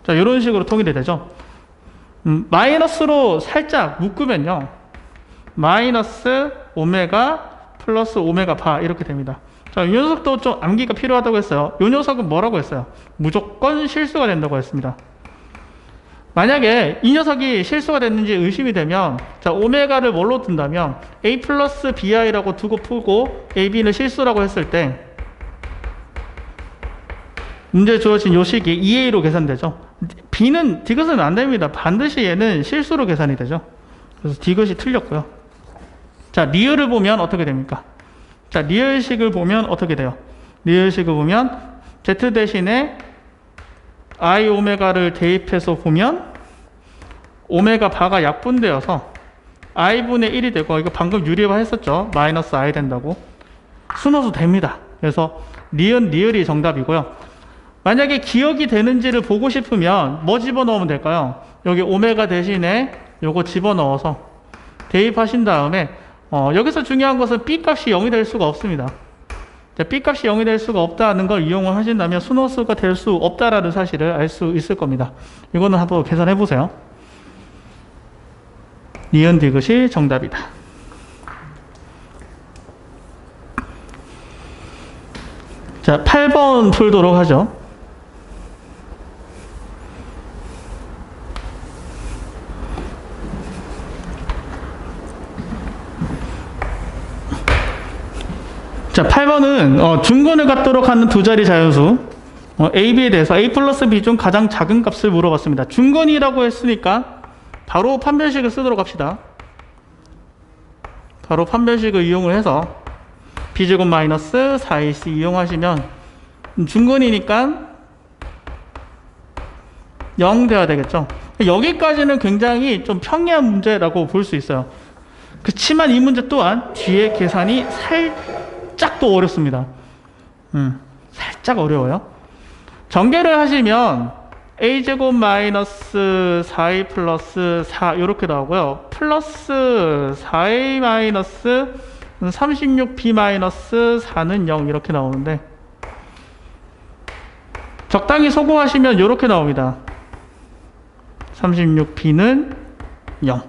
자, 이런 식으로 통일이 되죠. 마이너스로 살짝 묶으면요. 마이너스 오메가 플러스 오메가 바 이렇게 됩니다. 자, 이 녀석도 좀 암기가 필요하다고 했어요. 이 녀석은 뭐라고 했어요? 무조건 실수가 된다고 했습니다. 만약에 이 녀석이 실수가 됐는지 의심이 되면, 자, 오메가를 뭘로 둔다면 a 플러스 bi라고 두고 풀고 ab는 실수라고 했을 때 문제 주어진 요 식이 2a로 계산되죠. b는 디귿은 안 됩니다. 반드시 얘는 실수로 계산이 되죠. 그래서 디귿이 틀렸고요. 자, 리을을 보면 어떻게 됩니까? 자, 리을식을 보면 어떻게 돼요? 리을식을 보면 z 대신에 i 오메가를 대입해서 보면 오메가 바가 약분되어서 i분의 1이 되고, 이거 방금 유리화 했었죠. 마이너스 i 된다고. 순호수 됩니다. 그래서 리을이 정답이고요. 만약에 기억이 되는지를 보고 싶으면 뭐 집어넣으면 될까요? 여기 오메가 대신에 요거 집어넣어서 대입하신 다음에 여기서 중요한 것은 b 값이 0이 될 수가 없습니다. b 값이 0이 될 수가 없다는 걸 이용을 하신다면 순호수가 될 수 없다라는 사실을 알 수 있을 겁니다. 이거는 한번 계산해 보세요. 니은 디귿이 정답이다. 자, 8번 풀도록 하죠. 자, 8번은 중근을 갖도록 하는 두 자리 자연수 a, b에 대해서 a 플러스 b 중 가장 작은 값을 물어봤습니다. 중근이라고 했으니까 바로 판별식을 쓰도록 합시다. 바로 판별식을 이용을 해서 b제곱 마이너스 4ac 이용하시면 중근이니까 0 돼야 되겠죠. 여기까지는 굉장히 좀 평이한 문제라고 볼 수 있어요. 그치만 이 문제 또한 뒤에 계산이 살짝 또 어렵습니다. 살짝 어려워요. 전개를 하시면 a제곱 마이너스 4a 플러스 4 이렇게 나오고요. 플러스 4a 마이너스 36b 마이너스 4는 0 이렇게 나오는데, 적당히 소거하시면 이렇게 나옵니다. 36b는 0.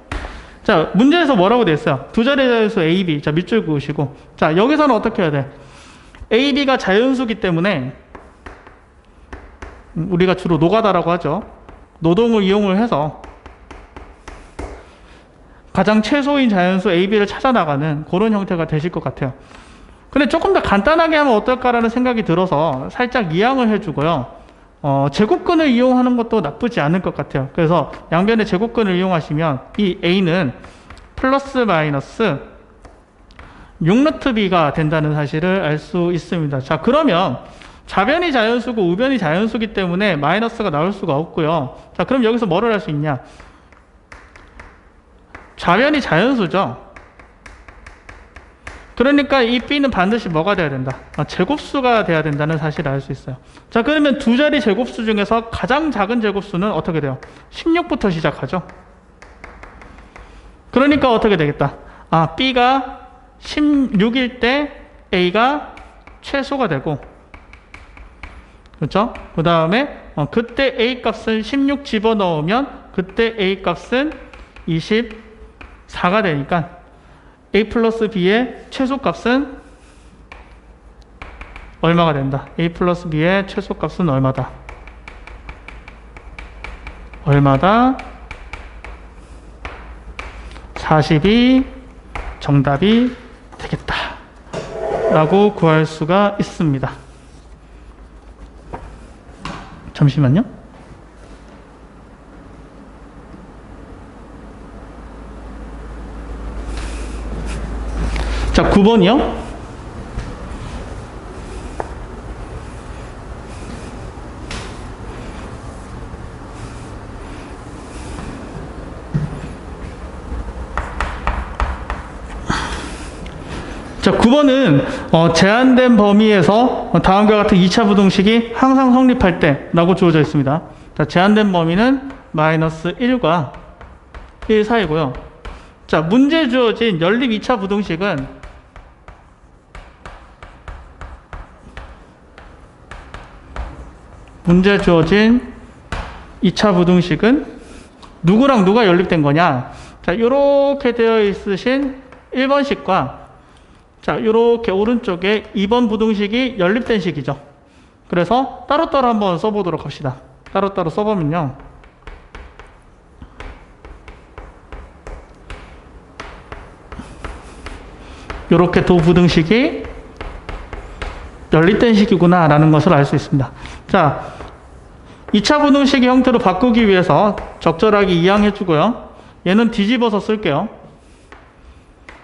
자, 문제에서 뭐라고 되어 있어요? 두 자리 자연수 a, b. 자, 밑줄 그으시고. 자, 여기서는 어떻게 해야 돼? a, b가 자연수기 때문에 우리가 주로 노가다라고 하죠. 노동을 이용을 해서 가장 최소인 자연수 a, b를 찾아나가는 그런 형태가 되실 것 같아요. 근데 조금 더 간단하게 하면 어떨까라는 생각이 들어서 살짝 이항을 해주고요. 제곱근을 이용하는 것도 나쁘지 않을 것 같아요. 그래서 양변의 제곱근을 이용하시면 이 a는 플러스 마이너스 6루트 b가 된다는 사실을 알 수 있습니다. 자, 그러면 좌변이 자연수고 우변이 자연수기 때문에 마이너스가 나올 수가 없고요. 자, 그럼 여기서 뭐를 할 수 있냐? 좌변이 자연수죠. 그러니까 이 b는 반드시 뭐가 돼야 된다? 제곱수가 돼야 된다는 사실을 알 수 있어요. 자, 그러면 두 자리 제곱수 중에서 가장 작은 제곱수는 어떻게 돼요? 16부터 시작하죠. 그러니까 어떻게 되겠다? b가 16일 때 a가 최소가 되고, 그렇죠? 그 다음에 그때 a 값은 16 집어넣으면 그때 a 값은 24가 되니까 a 플러스 b의 최소값은 얼마가 된다? a 플러스 b의 최소값은 얼마다? 얼마다? 40이 정답이 되겠다 라고 구할 수가 있습니다. 잠시만요. 자, 9번이요. 자, 9번은 제한된 범위에서 다음과 같은 2차 부등식이 항상 성립할 때 라고 주어져 있습니다. 자, 제한된 범위는 마이너스 1과 1 사이고요. 자, 문제 주어진 연립 2차 부등식은 문제 주어진 2차 부등식은 누구랑 누가 연립된 거냐? 자, 요렇게 되어 있으신 1번식과 자, 요렇게 오른쪽에 2번 부등식이 연립된 식이죠. 그래서 따로따로 한번 써보도록 합시다. 따로따로 써보면요. 요렇게 두 부등식이 연립된 식이구나 라는 것을 알 수 있습니다. 자, 2차 부등식의 형태로 바꾸기 위해서 적절하게 이항해 주고요. 얘는 뒤집어서 쓸게요.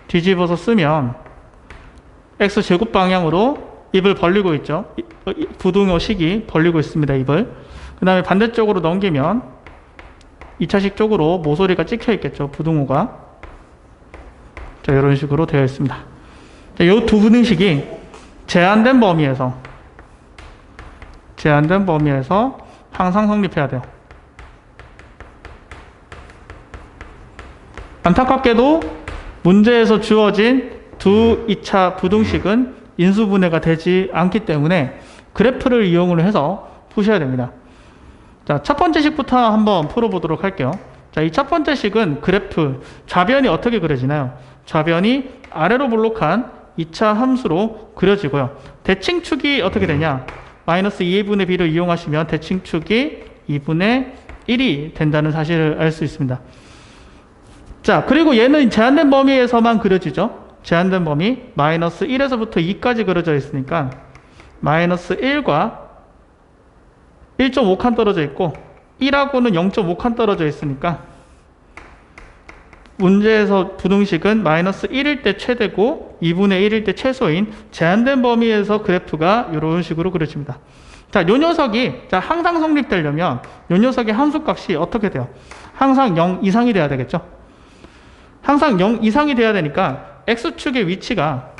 뒤집어서 쓰면 x제곱 방향으로 입을 벌리고 있죠. 부등호 식이 벌리고 있습니다. 입을. 그 다음에 반대쪽으로 넘기면 2차식 쪽으로 모서리가 찍혀 있겠죠. 부등호가. 자, 이런 식으로 되어 있습니다. 이 두 부등식이 제한된 범위에서 항상 성립해야 돼요. 안타깝게도 문제에서 주어진 두 2차 부등식은 인수분해가 되지 않기 때문에 그래프를 이용을 해서 푸셔야 됩니다. 자, 첫 번째 식부터 한번 풀어보도록 할게요. 자, 이 첫 번째 식은 그래프, 좌변이 어떻게 그려지나요? 좌변이 아래로 볼록한 2차 함수로 그려지고요. 대칭축이 어떻게 되냐? 마이너스 2분의 b를 이용하시면 대칭축이 2분의 1이 된다는 사실을 알 수 있습니다. 자, 그리고 얘는 제한된 범위에서만 그려지죠. 제한된 범위 마이너스 1에서부터 2까지 그려져 있으니까 마이너스 1과 1.5칸 떨어져 있고 1하고는 0.5칸 떨어져 있으니까 문제에서 부등식은 마이너스 1일 때 최대고 2분의 1일 때 최소인 제한된 범위에서 그래프가 이런 식으로 그려집니다. 자, 요 녀석이 항상 성립되려면 요 녀석의 함수값이 어떻게 돼요? 항상 0 이상이 돼야 되겠죠? 항상 0 이상이 돼야 되니까 x축의 위치가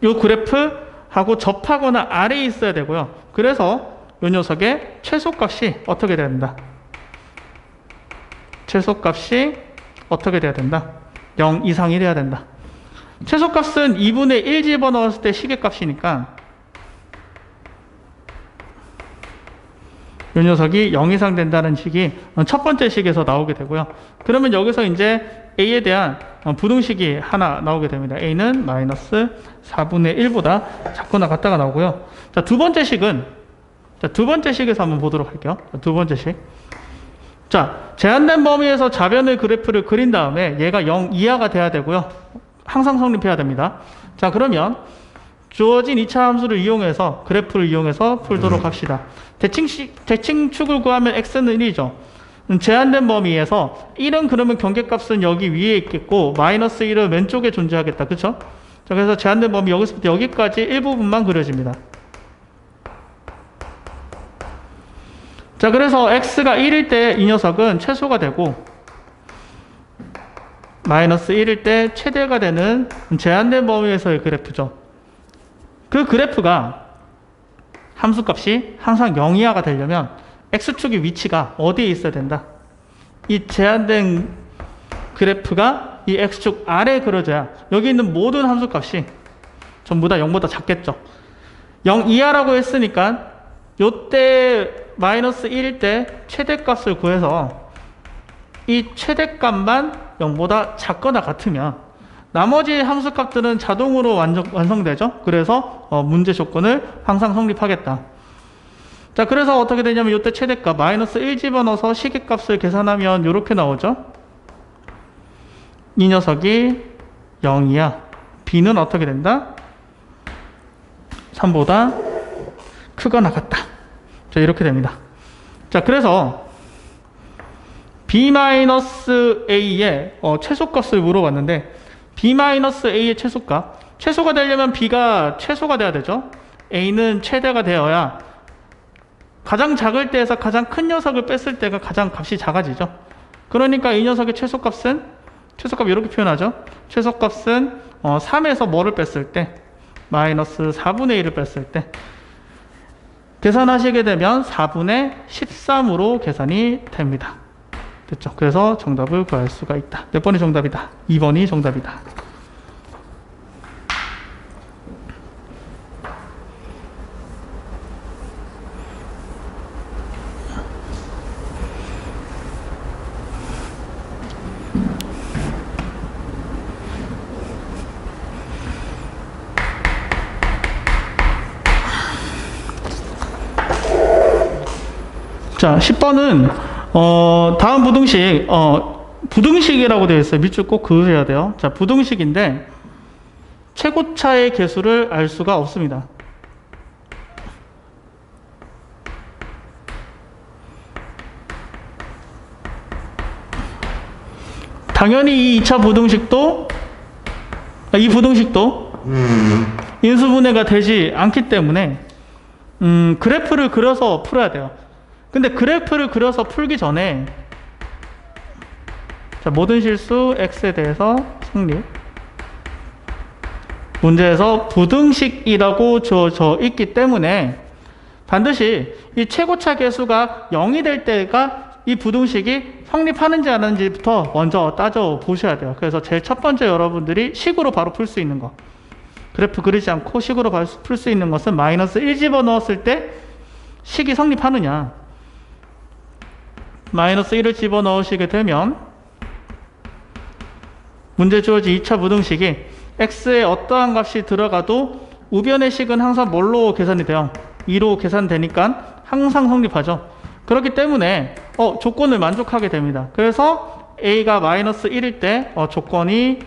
요 그래프하고 접하거나 아래에 있어야 되고요. 그래서 요 녀석의 최소값이 어떻게 돼야 된다? 최소값이 어떻게 돼야 된다? 0 이상이 돼야 된다. 최소값은 2분의 1 집어넣었을 때 시계값이니까 이 녀석이 0 이상 된다는 식이 첫 번째 식에서 나오게 되고요. 그러면 여기서 이제 a에 대한 부등식이 하나 나오게 됩니다. a는 마이너스 4분의 1보다 작거나 같다가 나오고요. 자, 두 번째 식은 두 번째 식에서 한번 보도록 할게요. 두 번째 식. 자, 제한된 범위에서 좌변의 그래프를 그린 다음에 얘가 0 이하가 돼야 되고요. 항상 성립해야 됩니다. 자, 그러면 주어진 2차 함수를 이용해서 그래프를 이용해서 풀도록 합시다. 대칭축을 구하면 x는 1이죠. 제한된 범위에서 1은 그러면 경계값은 여기 위에 있겠고 마이너스 1은 왼쪽에 존재하겠다. 그쵸? 자, 그래서 제한된 범위 여기서부터 여기까지 일부분만 그려집니다. 자, 그래서 x가 1일 때 이 녀석은 최소가 되고 마이너스 1일 때 최대가 되는 제한된 범위에서의 그래프죠. 그 그래프가 함수값이 항상 0 이하가 되려면 x축의 위치가 어디에 있어야 된다? 이 제한된 그래프가 이 x축 아래에 그려져야 여기 있는 모든 함수값이 전부 다 0보다 작겠죠. 0 이하라고 했으니까 요때 마이너스 1일 때 최대값을 구해서 이 최대값만 0보다 작거나 같으면 나머지 함수값들은 자동으로 완성되죠. 그래서 문제 조건을 항상 성립하겠다. 자, 그래서 어떻게 되냐면 이때 최대값 마이너스 1 집어넣어서 시계값을 계산하면 이렇게 나오죠. 이 녀석이 0이야. b는 어떻게 된다? 3보다 크거나 같다. 자, 이렇게 됩니다. 자, 그래서 b-a의 최소값을 물어봤는데 b-a의 최소값, 최소가 되려면 b가 최소가 돼야 되죠. a는 최대가 되어야 가장 작을 때에서 가장 큰 녀석을 뺐을 때가 가장 값이 작아지죠. 그러니까 이 녀석의 최소값은 최소값 이렇게 표현하죠. 최소값은 3에서 뭐를 뺐을 때? 마이너스 4분의 1을 뺐을 때 계산하시게 되면 4분의 13으로 계산이 됩니다. 됐죠? 그래서 정답을 구할 수가 있다. 몇 번이 정답이다? 2번이 정답이다. 자, 10번은 다음 부등식 부등식이라고 되어 있어요. 밑줄 꼭 그으셔야 돼요. 자, 부등식인데 최고차의 개수를 알 수가 없습니다. 당연히 이 2차 부등식도 이 부등식도 인수분해가 되지 않기 때문에 그래프를 그려서 풀어야 돼요. 근데 그래프를 그려서 풀기 전에 자, 모든 실수 x에 대해서 성립. 문제에서 부등식이라고 주어져 있기 때문에 반드시 이 최고차 개수가 0이 될 때가 이 부등식이 성립하는지 안 하는지부터 먼저 따져 보셔야 돼요. 그래서 제일 첫 번째 여러분들이 식으로 바로 풀 수 있는 거. 그래프 그리지 않고 식으로 풀 수 있는 것은 마이너스 1 집어넣었을 때 식이 성립하느냐. 마이너스 1을 집어넣으시게 되면 문제 주어진 2차 부등식이 x에 어떠한 값이 들어가도 우변의 식은 항상 뭘로 계산이 돼요? 2로 계산되니까 항상 성립하죠. 그렇기 때문에 조건을 만족하게 됩니다. 그래서 a가 마이너스 1일 때 조건이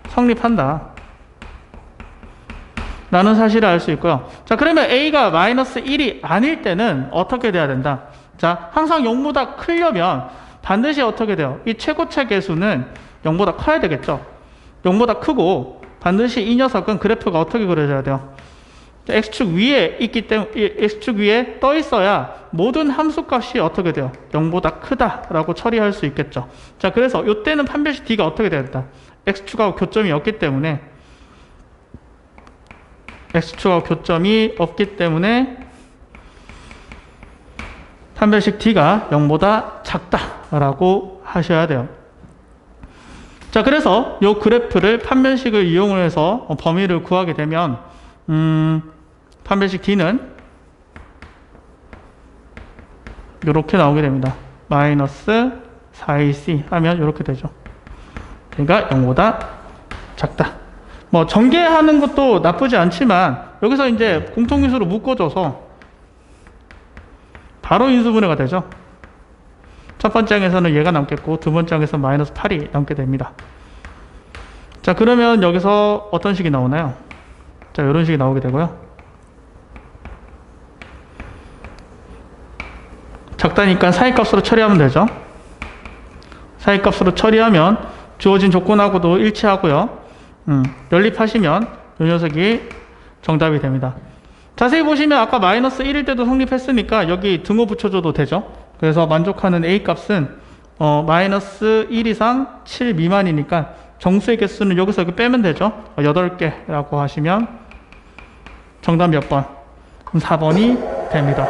성립한다 라는 사실을 알 수 있고요. 자, 그러면 a가 마이너스 1이 아닐 때는 어떻게 돼야 된다? 자, 항상 0보다 크려면 반드시 어떻게 돼요? 이 최고차 개수는 0보다 커야 되겠죠. 0보다 크고 반드시 이 녀석은 그래프가 어떻게 그려져야 돼요? x축 위에 있기 때문에 x축 위에 떠 있어야 모든 함수값이 어떻게 돼요? 0보다 크다라고 처리할 수 있겠죠. 자, 그래서 이때는 판별식 d가 어떻게 돼야 된다? x축하고 교점이 없기 때문에 판별식 d가 0보다 작다라고 하셔야 돼요. 자, 그래서 이 그래프를 판별식을 이용해서 범위를 구하게 되면 판별식 d는 이렇게 나오게 됩니다. 마이너스 4ac 하면 이렇게 되죠. 그러니까 0보다 작다. 뭐 전개하는 것도 나쁘지 않지만 여기서 이제 공통인수로 묶어줘서 바로 인수분해가 되죠. 첫 번째 항에서는 얘가 남겠고 두 번째 항에서는 마이너스 8이 남게 됩니다. 자, 그러면 여기서 어떤 식이 나오나요? 자, 이런 식이 나오게 되고요. 작다니까 사이값으로 처리하면 되죠. 사이값으로 처리하면 주어진 조건하고도 일치하고요. 연립하시면 이 녀석이 정답이 됩니다. 자세히 보시면 아까 마이너스 1일 때도 성립했으니까 여기 등호 붙여줘도 되죠. 그래서 만족하는 a 값은 마이너스 1 이상 7 미만이니까 정수의 개수는 여기서 여기 빼면 되죠. 8개라고 하시면 정답 몇 번? 4번이 됩니다.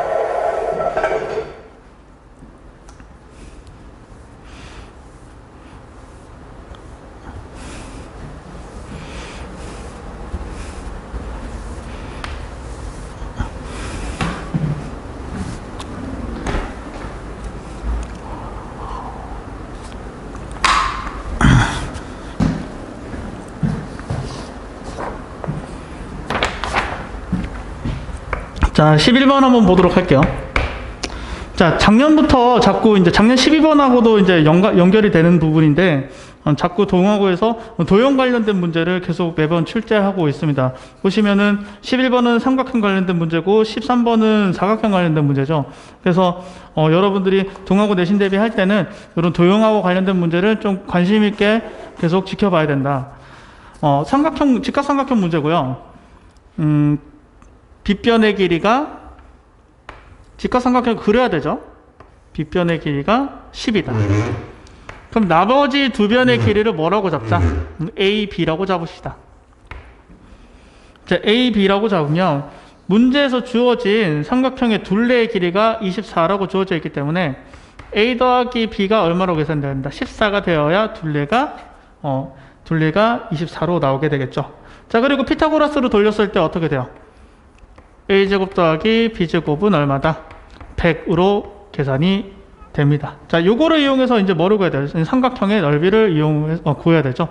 자, 11번 한번 보도록 할게요. 자, 작년부터 자꾸 이제 작년 12번하고도 이제 연결이 되는 부분인데, 자꾸 도형하고에서 도형 관련된 문제를 계속 매번 출제하고 있습니다. 보시면은 11번은 삼각형 관련된 문제고 13번은 사각형 관련된 문제죠. 그래서 여러분들이 동하고 내신 대비 할 때는 이런 도형하고 관련된 문제를 좀 관심 있게 계속 지켜봐야 된다. 직각삼각형 문제고요. 빗변의 길이가 직각삼각형을 그려야 되죠. 빗변의 길이가 10이다. 그럼 나머지 두 변의 길이를 뭐라고 잡자? A, B라고 잡읍시다. 자, A, B라고 잡으면 문제에서 주어진 삼각형의 둘레의 길이가 24라고 주어져 있기 때문에 A 더하기 B가 얼마로 계산돼야 된다? 14가 되어야 둘레가 24로 나오게 되겠죠. 자, 그리고 피타고라스로 돌렸을 때 어떻게 돼요? A제곱 더하기 B제곱은 얼마다? 100으로 계산이 됩니다. 자, 요거를 이용해서 이제 뭐를 구해야 돼요? 삼각형의 넓이를 이용해서 구해야 되죠.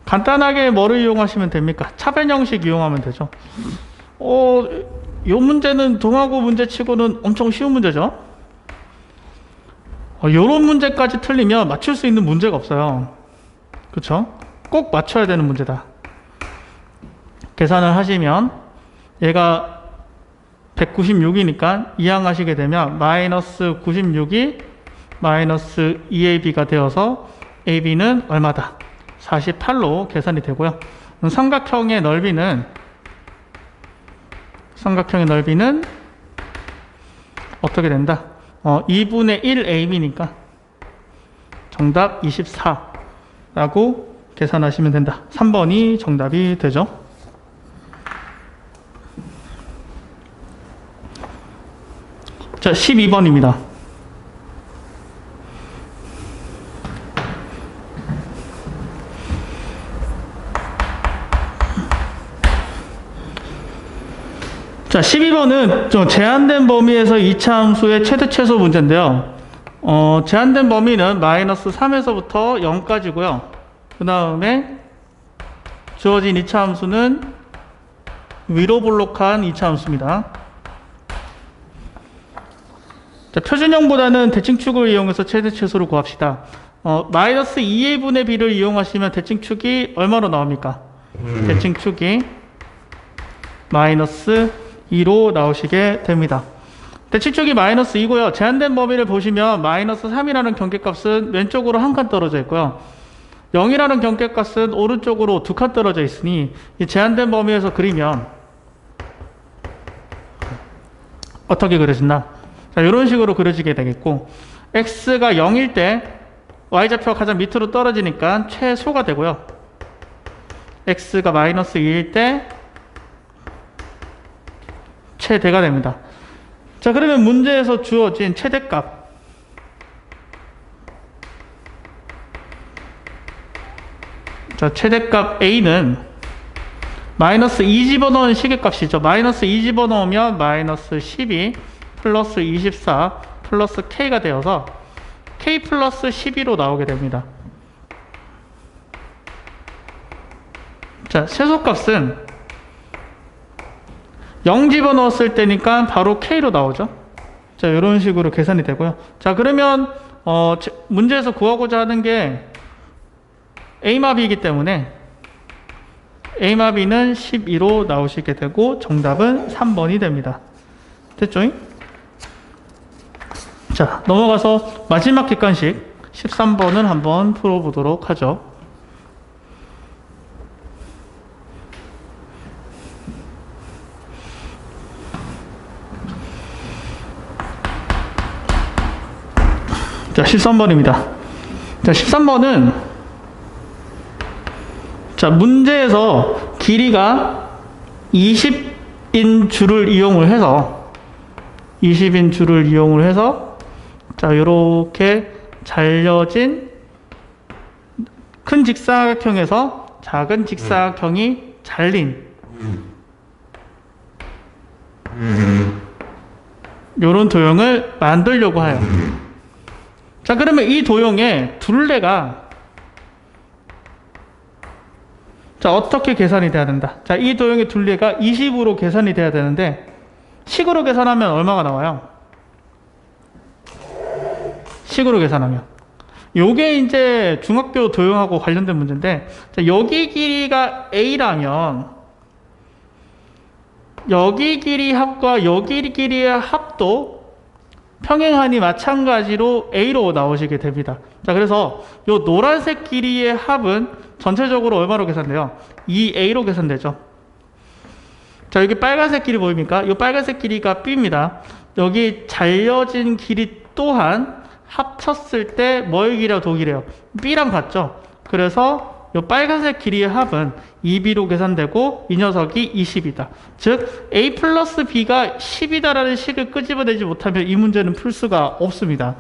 간단하게 뭐를 이용하시면 됩니까? 차변 형식 이용하면 되죠. 이 문제는 동하고 문제치고는 엄청 쉬운 문제죠. 이런 문제까지 틀리면 맞출 수 있는 문제가 없어요. 그쵸? 꼭 맞춰야 되는 문제다. 계산을 하시면 얘가 196이니까 이항하시게 되면 마이너스 96이 마이너스 2ab가 되어서 ab는 얼마다? 48로 계산이 되고요. 삼각형의 넓이는 어떻게 된다? 2분의 1 ab니까 정답 24라고 계산하시면 된다. 3번이 정답이 되죠. 자, 12번입니다. 자, 12번은 좀 제한된 범위에서 이차함수의 최대 최소 문제인데요. 제한된 범위는 마이너스 3에서부터 0까지고요. 그 다음에 주어진 이차함수는 위로 볼록한 이차함수입니다. 자, 표준형보다는 대칭축을 이용해서 최대 최소를 구합시다. 마이너스 2의 분의 b를 이용하시면 대칭축이 얼마로 나옵니까? 대칭축이 마이너스 2로 나오시게 됩니다. 대칭축이 마이너스 2고요. 제한된 범위를 보시면 마이너스 3이라는 경계값은 왼쪽으로 한 칸 떨어져 있고요. 0이라는 경계값은 오른쪽으로 두 칸 떨어져 있으니 이 제한된 범위에서 그리면 어떻게 그려진다? 자, 이런 식으로 그려지게 되겠고, x가 0일 때 y좌표가 가장 밑으로 떨어지니까 최소가 되고요. x가 마이너스 2일 때 최대가 됩니다. 자, 그러면 문제에서 주어진 최대값, 자, 최대값 a는 마이너스 2 집어넣은 시계값이죠. 마이너스 2 집어넣으면 마이너스 12 플러스 24 플러스 k가 되어서 k 플러스 12로 나오게 됩니다. 자, 최소값은 0 집어넣었을 때니까 바로 k로 나오죠. 자, 이런 식으로 계산이 되고요. 자, 그러면 문제에서 구하고자 하는 게 a마b이기 때문에 a마b는 12로 나오시게 되고 정답은 3번이 됩니다. 됐죠? 자, 넘어가서 마지막 객관식 13번을 한번 풀어보도록 하죠. 자, 13번입니다. 자, 13번은 자, 문제에서 길이가 20인 줄을 이용을 해서 자, 요렇게 잘려진 큰 직사각형에서 작은 직사각형이 잘린 요런 도형을 만들려고 해요. 자, 그러면 이 도형의 둘레가 자, 어떻게 계산이 돼야 된다? 자, 이 도형의 둘레가 20으로 계산이 돼야 되는데 식으로 계산하면 얼마가 나와요? 식으로 계산하면 요게 이제 중학교 도형하고 관련된 문제인데, 자, 여기 길이가 a라면 여기 길이 합과 여기 길이의 합도 평행하니 마찬가지로 a로 나오시게 됩니다. 자, 그래서 요 노란색 길이의 합은 전체적으로 얼마로 계산돼요? 2a로 계산되죠. 자, 여기 빨간색 길이 보입니까? 이 빨간색 길이가 b입니다. 여기 잘려진 길이 또한 합쳤을 때 뭐의 길이라고 동일해요? b랑 같죠? 그래서 이 빨간색 길이의 합은 2b로 계산되고 이 녀석이 20이다. 즉 a 플러스 b가 10이다라는 식을 끄집어내지 못하면 이 문제는 풀 수가 없습니다.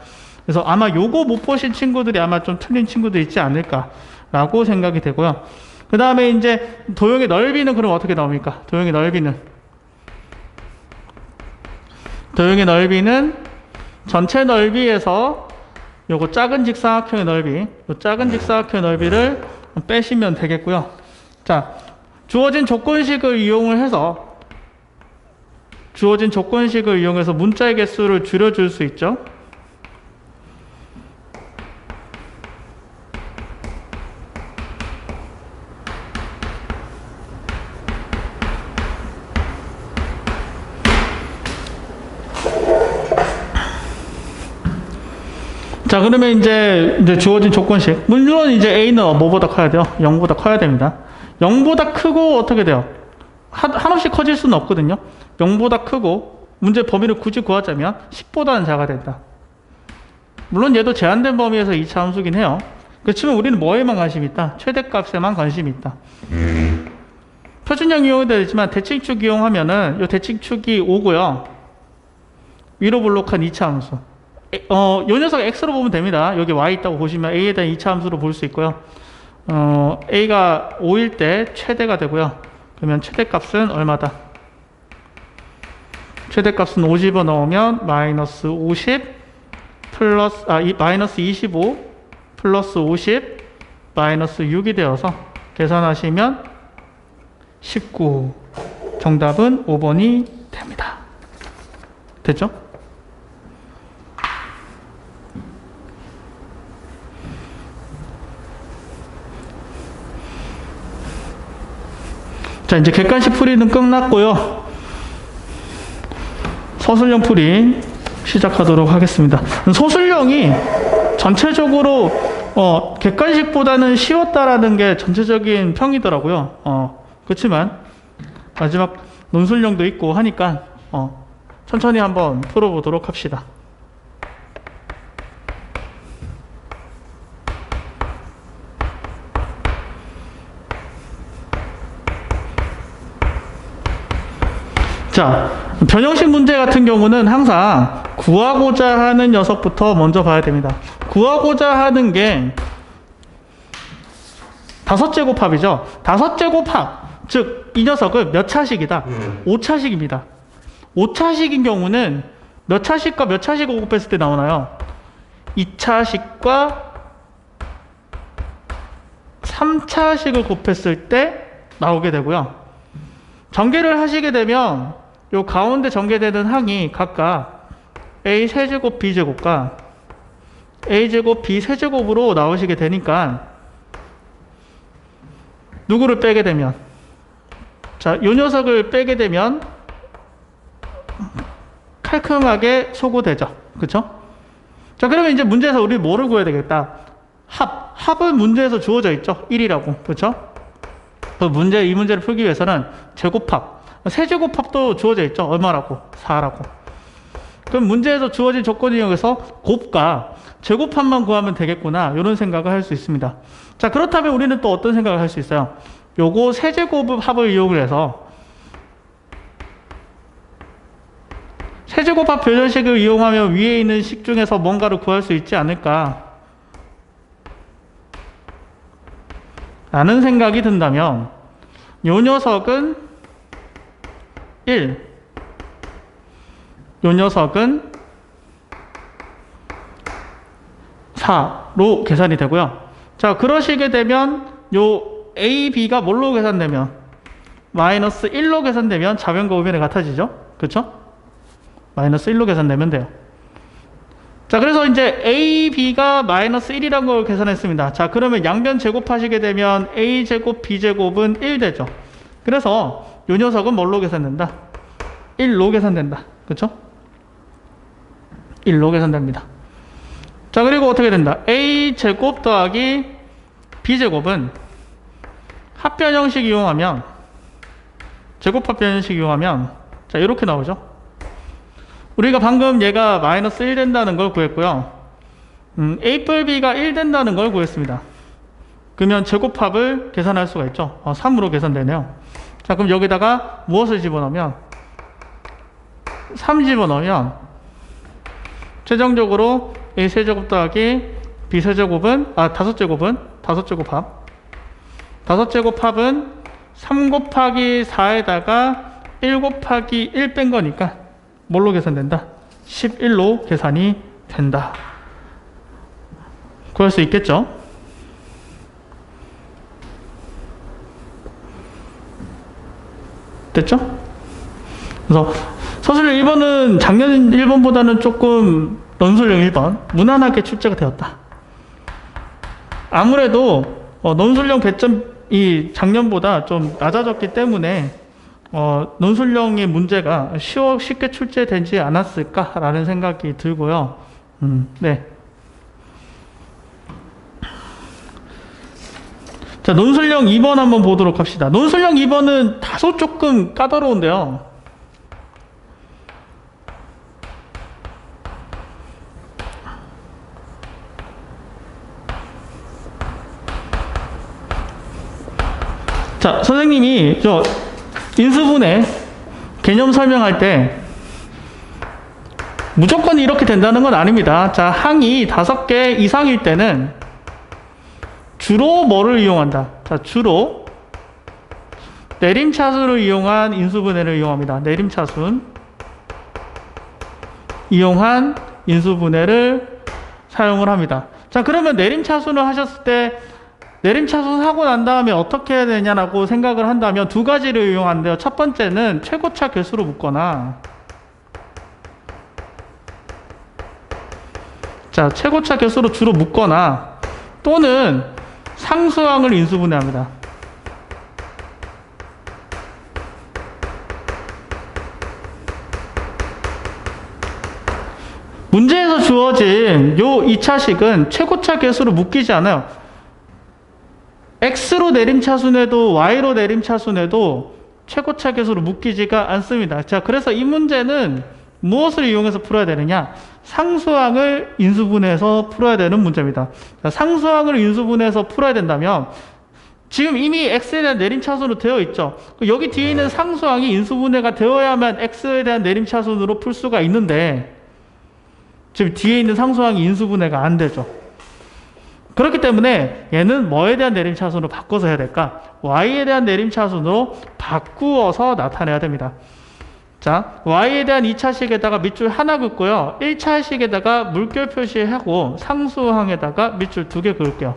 그래서 아마 요거 못 보신 친구들이 아마 좀 틀린 친구들이 있지 않을까라고 생각이 되고요. 그 다음에 이제 도형의 넓이는 그럼 어떻게 나옵니까? 도형의 넓이는 전체 넓이에서 요거 작은 직사각형의 넓이, 요 작은 직사각형의 넓이를 빼시면 되겠고요. 자, 주어진 조건식을 이용을 해서 주어진 조건식을 이용해서 문자의 개수를 줄여줄 수 있죠. 자, 그러면 이제 주어진 조건식. 물론 이제 A는 뭐보다 커야 돼요? 0보다 커야 됩니다. 0보다 크고 어떻게 돼요? 한없이 커질 수는 없거든요. 0보다 크고 문제 범위를 굳이 구하자면 10보다는 작아야 된다. 물론 얘도 제한된 범위에서 2차 함수긴 해요. 그렇지만 우리는 뭐에만 관심이 있다? 최대값에만 관심이 있다. 표준형 이용해도 되지만 대칭축 이용하면은 이 대칭축이 5고요. 위로 블록한 2차 함수. 요 녀석 x로 보면 됩니다. 여기 y 있다고 보시면 a에 대한 2차 함수로 볼 수 있고요. a가 5일 때 최대가 되고요. 그러면 최대값은 얼마다? 최대값은 50을 넣으면 마이너스 50 플러스 마이너스 25 플러스 50 마이너스 6이 되어서 계산하시면 19. 정답은 5번이 됩니다. 됐죠? 자, 이제 객관식 풀이는 끝났고요. 서술형 풀이 시작하도록 하겠습니다. 서술형이 전체적으로 객관식보다는 쉬웠다라는 게 전체적인 평이더라고요. 그렇지만 마지막 논술형도 있고 하니까 천천히 한번 풀어보도록 합시다. 자, 변형식 문제 같은 경우는 항상 구하고자 하는 녀석부터 먼저 봐야 됩니다. 구하고자 하는 게 5제곱합이죠. 5제곱합, 즉 이 녀석은 몇 차식이다? 5차식입니다. 5차식인 경우는 몇 차식과 몇 차식을 곱했을 때 나오나요? 2차식과 3차식을 곱했을 때 나오게 되고요. 전개를 하시게 되면 요 가운데 전개되는 항이 각각 a 세제곱 b제곱과 a제곱 b 세제곱으로 나오시게 되니까 누구를 빼게 되면, 자, 요 녀석을 빼게 되면 깔끔하게 소구되죠. 그쵸? 자, 그러면 이제 문제에서 우리 뭐를 구해야 되겠다? 합은 문제에서 주어져 있죠. 1이라고. 그쵸? 이 문제를 풀기 위해서는 제곱합, 세제곱합도 주어져 있죠. 얼마라고? 4라고. 그럼 문제에서 주어진 조건을 이용해서 곱과 제곱합만 구하면 되겠구나, 이런 생각을 할 수 있습니다. 자, 그렇다면 우리는 또 어떤 생각을 할 수 있어요? 요거 세제곱합을 이용을 해서 세제곱합 변형식을 이용하면 위에 있는 식 중에서 뭔가를 구할 수 있지 않을까 라는 생각이 든다면 요 녀석은 1, 요 녀석은 4로 계산이 되고요. 자, 그러시게 되면 요 A, B가 뭘로 계산되면? 마이너스 1로 계산되면 좌변과 우변이 같아지죠? 그쵸? 마이너스 1로 계산되면 돼요. 자, 그래서 이제 A, B가 마이너스 1이라는 걸 계산했습니다. 자, 그러면 양변 제곱하시게 되면 A제곱, B제곱은 1 되죠. 그래서 요 녀석은 뭘로 계산된다? 1로 계산된다. 그쵸? 1로 계산됩니다. 자, 그리고 어떻게 된다? A제곱 더하기 B제곱은 합변형식 이용하면, 제곱합 변형식 이용하면, 자, 이렇게 나오죠. 우리가 방금 얘가 마이너스 1 된다는 걸 구했고요. A 뿔 B가 1 된다는 걸 구했습니다. 그러면 제곱합을 계산할 수가 있죠. 3으로 계산되네요. 자, 그럼 여기다가 무엇을 집어넣으면? 3 집어넣으면 최종적으로 A 세제곱 더하기 B 세제곱은 5제곱합. 5제곱합은 3 곱하기 4에다가 1 곱하기 1 뺀 거니까 뭘로 계산된다? 11로 계산이 된다. 구할 수 있겠죠? 됐죠? 그래서 서술형 1번은 작년 1번보다는 조금 논술형 1번 무난하게 출제가 되었다. 아무래도 논술형 배점이 작년보다 좀 낮아졌기 때문에 논술형의 문제가 쉽게 출제되지 않았을까라는 생각이 들고요. 네. 자, 논술형 2번 한번 보도록 합시다. 논술형 2번은 다소 조금 까다로운데요. 자, 선생님이 인수분해 개념 설명할 때 무조건 이렇게 된다는 건 아닙니다. 자, 항이 5개 이상일 때는 주로 뭐를 이용한다? 자, 주로 내림차순을 이용한 인수분해를 이용합니다. 내림차순 이용한 인수분해를 사용을 합니다. 자, 그러면 내림차순을 하셨을 때 내림차순 하고 난 다음에 어떻게 해야 되냐라고 생각을 한다면 두 가지를 이용하는데요. 첫 번째는 최고차 개수로 묶거나, 자, 최고차 개수로 주로 묶거나 또는 상수항을 인수분해합니다. 문제에서 주어진 요 2차식은 최고차 개수로 묶이지 않아요. X로 내림차순해도 Y로 내림차순해도 최고차 개수로 묶이지가 않습니다. 자, 그래서 이 문제는 무엇을 이용해서 풀어야 되느냐? 상수항을 인수분해해서 풀어야 되는 문제입니다. 자, 상수항을 인수분해해서 풀어야 된다면 지금 이미 X에 대한 내림차순으로 되어 있죠. 여기 뒤에 있는 상수항이 인수분해가 되어야만 X에 대한 내림차순으로 풀 수가 있는데 지금 뒤에 있는 상수항이 인수분해가 안 되죠. 그렇기 때문에 얘는 뭐에 대한 내림차순으로 바꿔서 해야 될까? Y에 대한 내림차순으로 바꾸어서 나타내야 됩니다. 자, Y에 대한 2차식에다가 밑줄 하나 긋고요. 1차식에다가 물결 표시하고 상수항에다가 밑줄 2개 그을게요.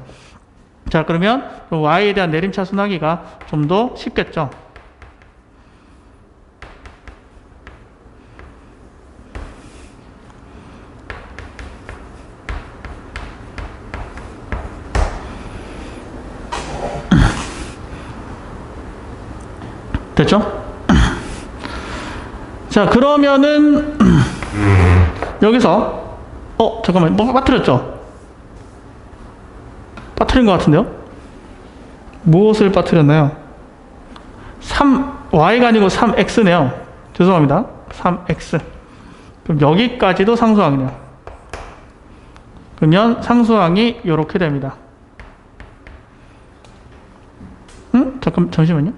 자, 그러면 Y에 대한 내림차순 하기가 좀 더 쉽겠죠. 됐죠? 자, 그러면은 여기서 잠깐만, 뭐 빠뜨렸죠? 빠뜨린 것 같은데요? 무엇을 빠뜨렸나요? Y가 아니고 3X네요. 죄송합니다. 3X. 그럼 여기까지도 상수항이네요. 그러면 상수항이 이렇게 됩니다. 잠시만요.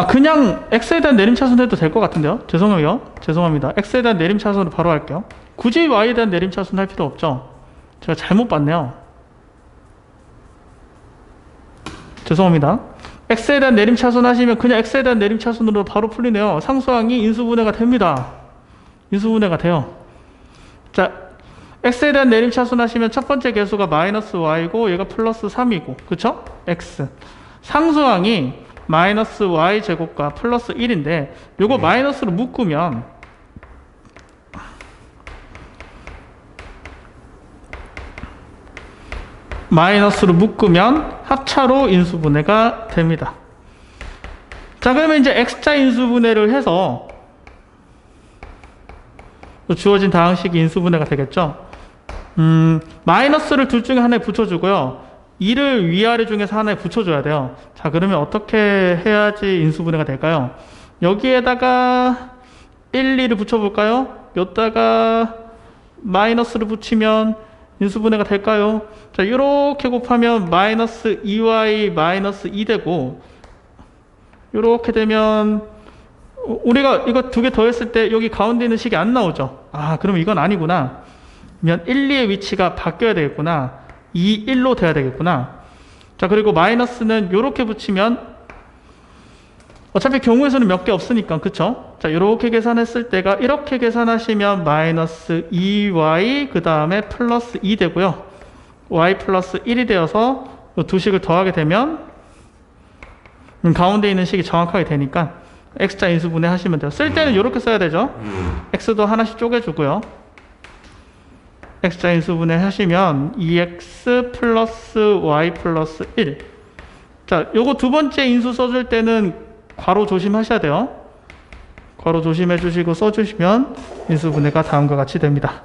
그냥 X에 대한 내림차순 해도 될 것 같은데요? 죄송합니다. X에 대한 내림차순으로 바로 할게요. 굳이 Y에 대한 내림차순 할 필요 없죠? 제가 잘못 봤네요. 죄송합니다. X에 대한 내림차순 하시면 그냥 X에 대한 내림차순으로 바로 풀리네요. 상수항이 인수분해가 됩니다. 인수분해가 돼요. 자, X에 대한 내림차순 하시면 첫 번째 개수가 마이너스 Y고 얘가 플러스 3이고, 그쵸? X. 상수항이 마이너스 Y제곱과 플러스 1인데 요거 마이너스로 묶으면 합차로 인수분해가 됩니다. 자, 그러면 이제 X자 인수분해를 해서 주어진 다항식이 인수분해가 되겠죠. 마이너스를 둘 중에 하나에 붙여주고요. 2를 위아래 중에서 하나에 붙여줘야 돼요. 자, 그러면 어떻게 해야지 인수분해가 될까요? 여기에다가 1, 2를 붙여볼까요? 여기다가 마이너스를 붙이면 인수분해가 될까요? 자, 이렇게 곱하면 마이너스 2y 마이너스 2 되고, 이렇게 되면 우리가 이거 두 개 더했을 때 여기 가운데 있는 식이 안 나오죠. 그럼 이건 아니구나. 그러면 1, 2의 위치가 바뀌어야 되겠구나. 2, 1로 돼야 되겠구나. 자, 그리고 마이너스는 이렇게 붙이면 어차피 경우에서는 몇 개 없으니까, 그쵸? 자, 이렇게 계산했을 때가 이렇게 계산하시면 마이너스 2y 그 다음에 플러스 2 되고요. y 플러스 1이 되어서 이 두 식을 더하게 되면 가운데 있는 식이 정확하게 되니까 x자 인수분해 하시면 돼요. 쓸 때는 이렇게 써야 되죠. x도 하나씩 쪼개주고요. x자 인수분해 하시면 2x 플러스 y 플러스 1. 자, 요거 두 번째 인수 써줄 때는 괄호 조심하셔야 돼요. 괄호 조심해 주시고 써주시면 인수분해가 다음과 같이 됩니다.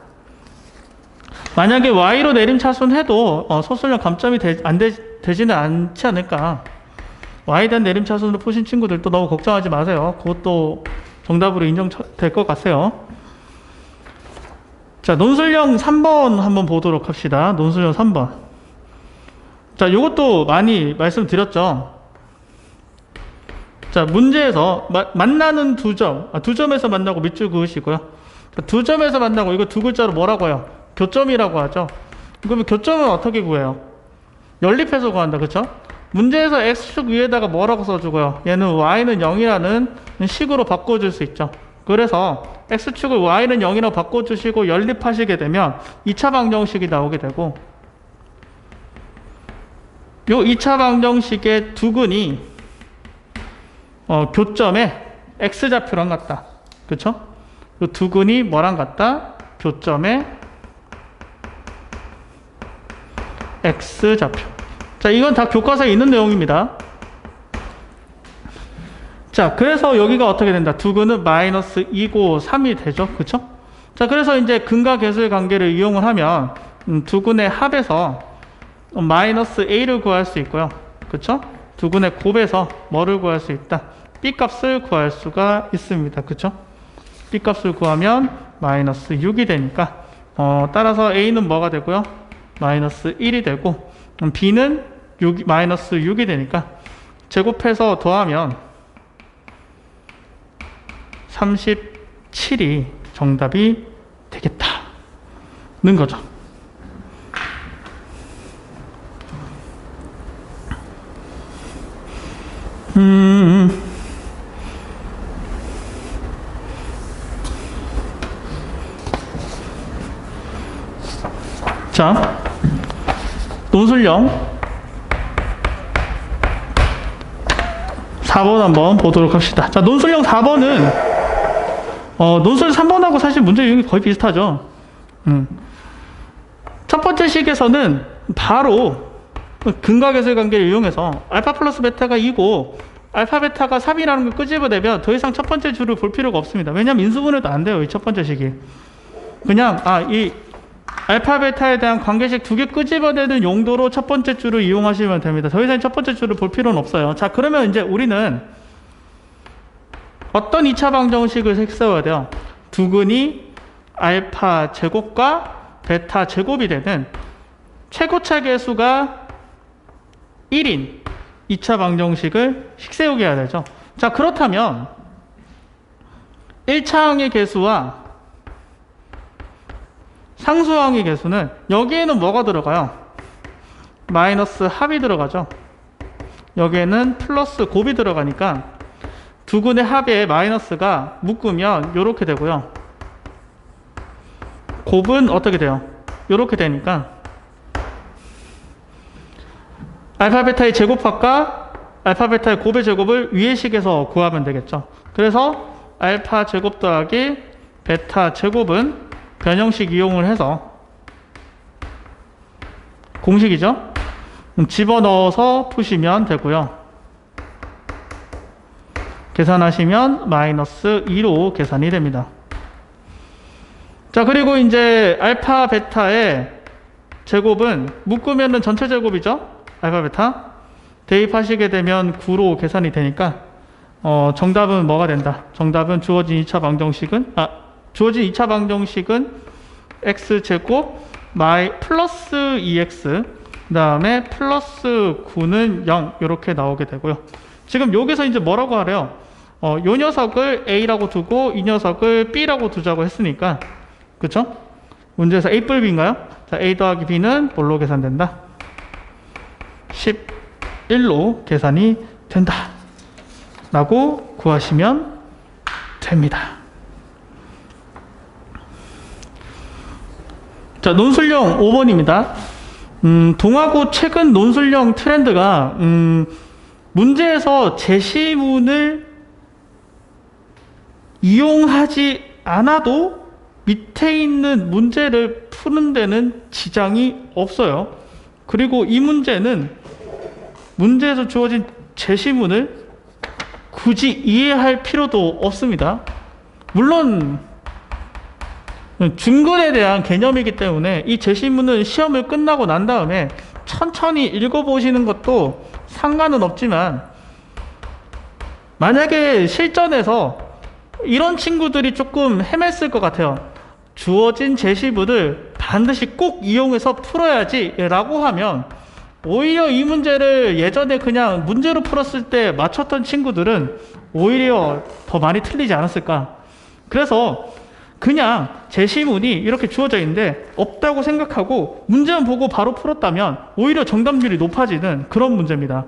만약에 y로 내림차순해도 소수점 감점이 되지는 않지 않을까. y에 대한 내림차순으로 푸신 친구들도 너무 걱정하지 마세요. 그것도 정답으로 인정될 것 같아요. 자, 논술형 3번 한번 보도록 합시다. 논술형 3번. 자, 요것도 많이 말씀드렸죠. 자, 문제에서 만나는 두 점에서 만나고 밑줄 그으시고요. 자, 두 점에서 만나고 이거 두 글자로 뭐라고 해요? 교점이라고 하죠. 그러면 교점은 어떻게 구해요? 연립해서 구한다, 그쵸? 문제에서 x축 위에다가 뭐라고 써주고요? 얘는 y는 0이라는 식으로 바꿔줄 수 있죠. 그래서 x축을 y는 0이라고 바꿔주시고 연립하시게 되면 2차 방정식이 나오게 되고, 요 2차 방정식의 두근이 교점에 x좌표랑 같다. 그쵸? 요 두근이 뭐랑 같다? 교점에 x좌표. 자, 이건 다 교과서에 있는 내용입니다. 자, 그래서 여기가 어떻게 된다? 두근은 마이너스 2고 3이 되죠. 그쵸? 자, 그래서 이제 근과 계수의 관계를 이용을 하면 두근의 합에서 마이너스 a를 구할 수 있고요. 그쵸? 두근의 곱에서 뭐를 구할 수 있다? b 값을 구할 수가 있습니다. 그쵸? b 값을 구하면 마이너스 6이 되니까 따라서 a는 뭐가 되고요? 마이너스 1이 되고, b는 마이너스 6이 되니까 제곱해서 더하면 37이 정답이 되겠다는 거죠. 자, 논술형 4번 한번 보도록 합시다. 자, 논술형 4번은 논술 3번하고 사실 문제 유형이 거의 비슷하죠. 첫 번째 식에서는 바로 근과 계수의 관계를 이용해서 알파 플러스 베타가 2고 알파 베타가 3이라는 걸 끄집어내면 더 이상 첫 번째 줄을 볼 필요가 없습니다. 왜냐하면 인수분해도 안 돼요. 이 첫 번째 식이. 그냥 이 알파 베타에 대한 관계식 두 개 끄집어내는 용도로 첫 번째 줄을 이용하시면 됩니다. 더 이상 첫 번째 줄을 볼 필요는 없어요. 자, 그러면 이제 우리는 어떤 2차 방정식을 세워야 돼요? 두근이 알파 제곱과 베타 제곱이 되는 최고차 계수가 1인 2차 방정식을 식세우게 해야 되죠. 자, 그렇다면 1차항의 계수와 상수항의 계수는 여기에는 뭐가 들어가요? 마이너스 합이 들어가죠. 여기에는 플러스 곱이 들어가니까 두근의 합에 마이너스가 묶으면 이렇게 되고요. 곱은 어떻게 돼요? 이렇게 되니까 알파 베타의 제곱합과 알파 베타의 곱의 제곱을 위의 식에서 구하면 되겠죠. 그래서 알파 제곱 더하기 베타 제곱은 변형식 이용을 해서 공식이죠. 집어넣어서 푸시면 되고요. 계산하시면 마이너스 2로 계산이 됩니다. 자, 그리고 이제 알파 베타의 제곱은 묶으면은 전체 제곱이죠. 알파 베타 대입하시게 되면 9로 계산이 되니까 정답은 뭐가 된다? 정답은 주어진 2차 방정식은 주어진 2차 방정식은 x제곱 플러스 2x 그 다음에 플러스 9는 0 이렇게 나오게 되고요. 지금 여기서 이제 뭐라고 하래요? 요 녀석을 a라고 두고 이 녀석을 b라고 두자고 했으니까, 그쵸? 문제에서 a 뿔 b인가요? 자, a 더하기 b는 뭘로 계산된다? 11로 계산이 된다 라고 구하시면 됩니다. 자, 논술형 5번입니다. 동하고 최근 논술형 트렌드가 문제에서 제시문을 이용하지 않아도 밑에 있는 문제를 푸는 데는 지장이 없어요. 그리고 이 문제는 문제에서 주어진 제시문을 굳이 이해할 필요도 없습니다. 물론 중근에 대한 개념이기 때문에 이 제시문은 시험을 끝나고 난 다음에 천천히 읽어보시는 것도 상관은 없지만, 만약에 실전에서 이런 친구들이 조금 헤맸을 것 같아요. 주어진 제시문을 반드시 꼭 이용해서 풀어야지 라고 하면, 오히려 이 문제를 예전에 그냥 문제로 풀었을 때 맞췄던 친구들은 오히려 더 많이 틀리지 않았을까. 그래서 그냥 제시문이 이렇게 주어져 있는데 없다고 생각하고 문제만 보고 바로 풀었다면 오히려 정답률이 높아지는 그런 문제입니다.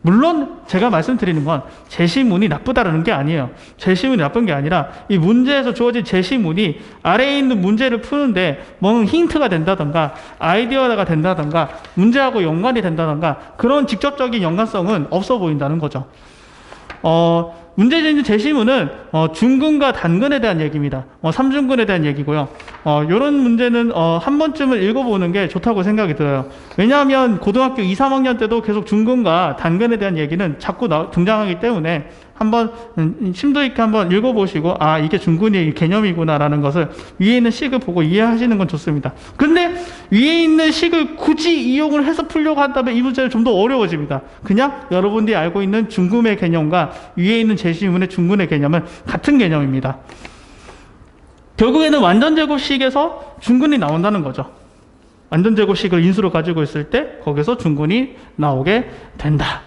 물론 제가 말씀드리는 건 제시문이 나쁘다라는 게 아니에요. 제시문이 나쁜 게 아니라 이 문제에서 주어진 제시문이 아래에 있는 문제를 푸는데 뭔 힌트가 된다던가 아이디어가 된다던가 문제하고 연관이 된다던가 그런 직접적인 연관성은 없어 보인다는 거죠. 문제에 있는 제시문은 중근과 단근에 대한 얘기입니다. 삼중근에 대한 얘기고요. 이런 문제는 한 번쯤은 읽어보는 게 좋다고 생각이 들어요. 왜냐하면 고등학교 2, 3학년 때도 계속 중근과 단근에 대한 얘기는 자꾸 등장하기 때문에 한번 심도 있게 한번 읽어보시고 아 이게 중근의 개념이구나 라는 것을 위에 있는 식을 보고 이해하시는 건 좋습니다. 근데 위에 있는 식을 굳이 이용을 해서 풀려고 한다면 이 문제는 좀 더 어려워집니다. 그냥 여러분들이 알고 있는 중근의 개념과 위에 있는 제시문의 중근의 개념은 같은 개념입니다. 결국에는 완전제곱식에서 중근이 나온다는 거죠. 완전제곱식을 인수로 가지고 있을 때 거기서 중근이 나오게 된다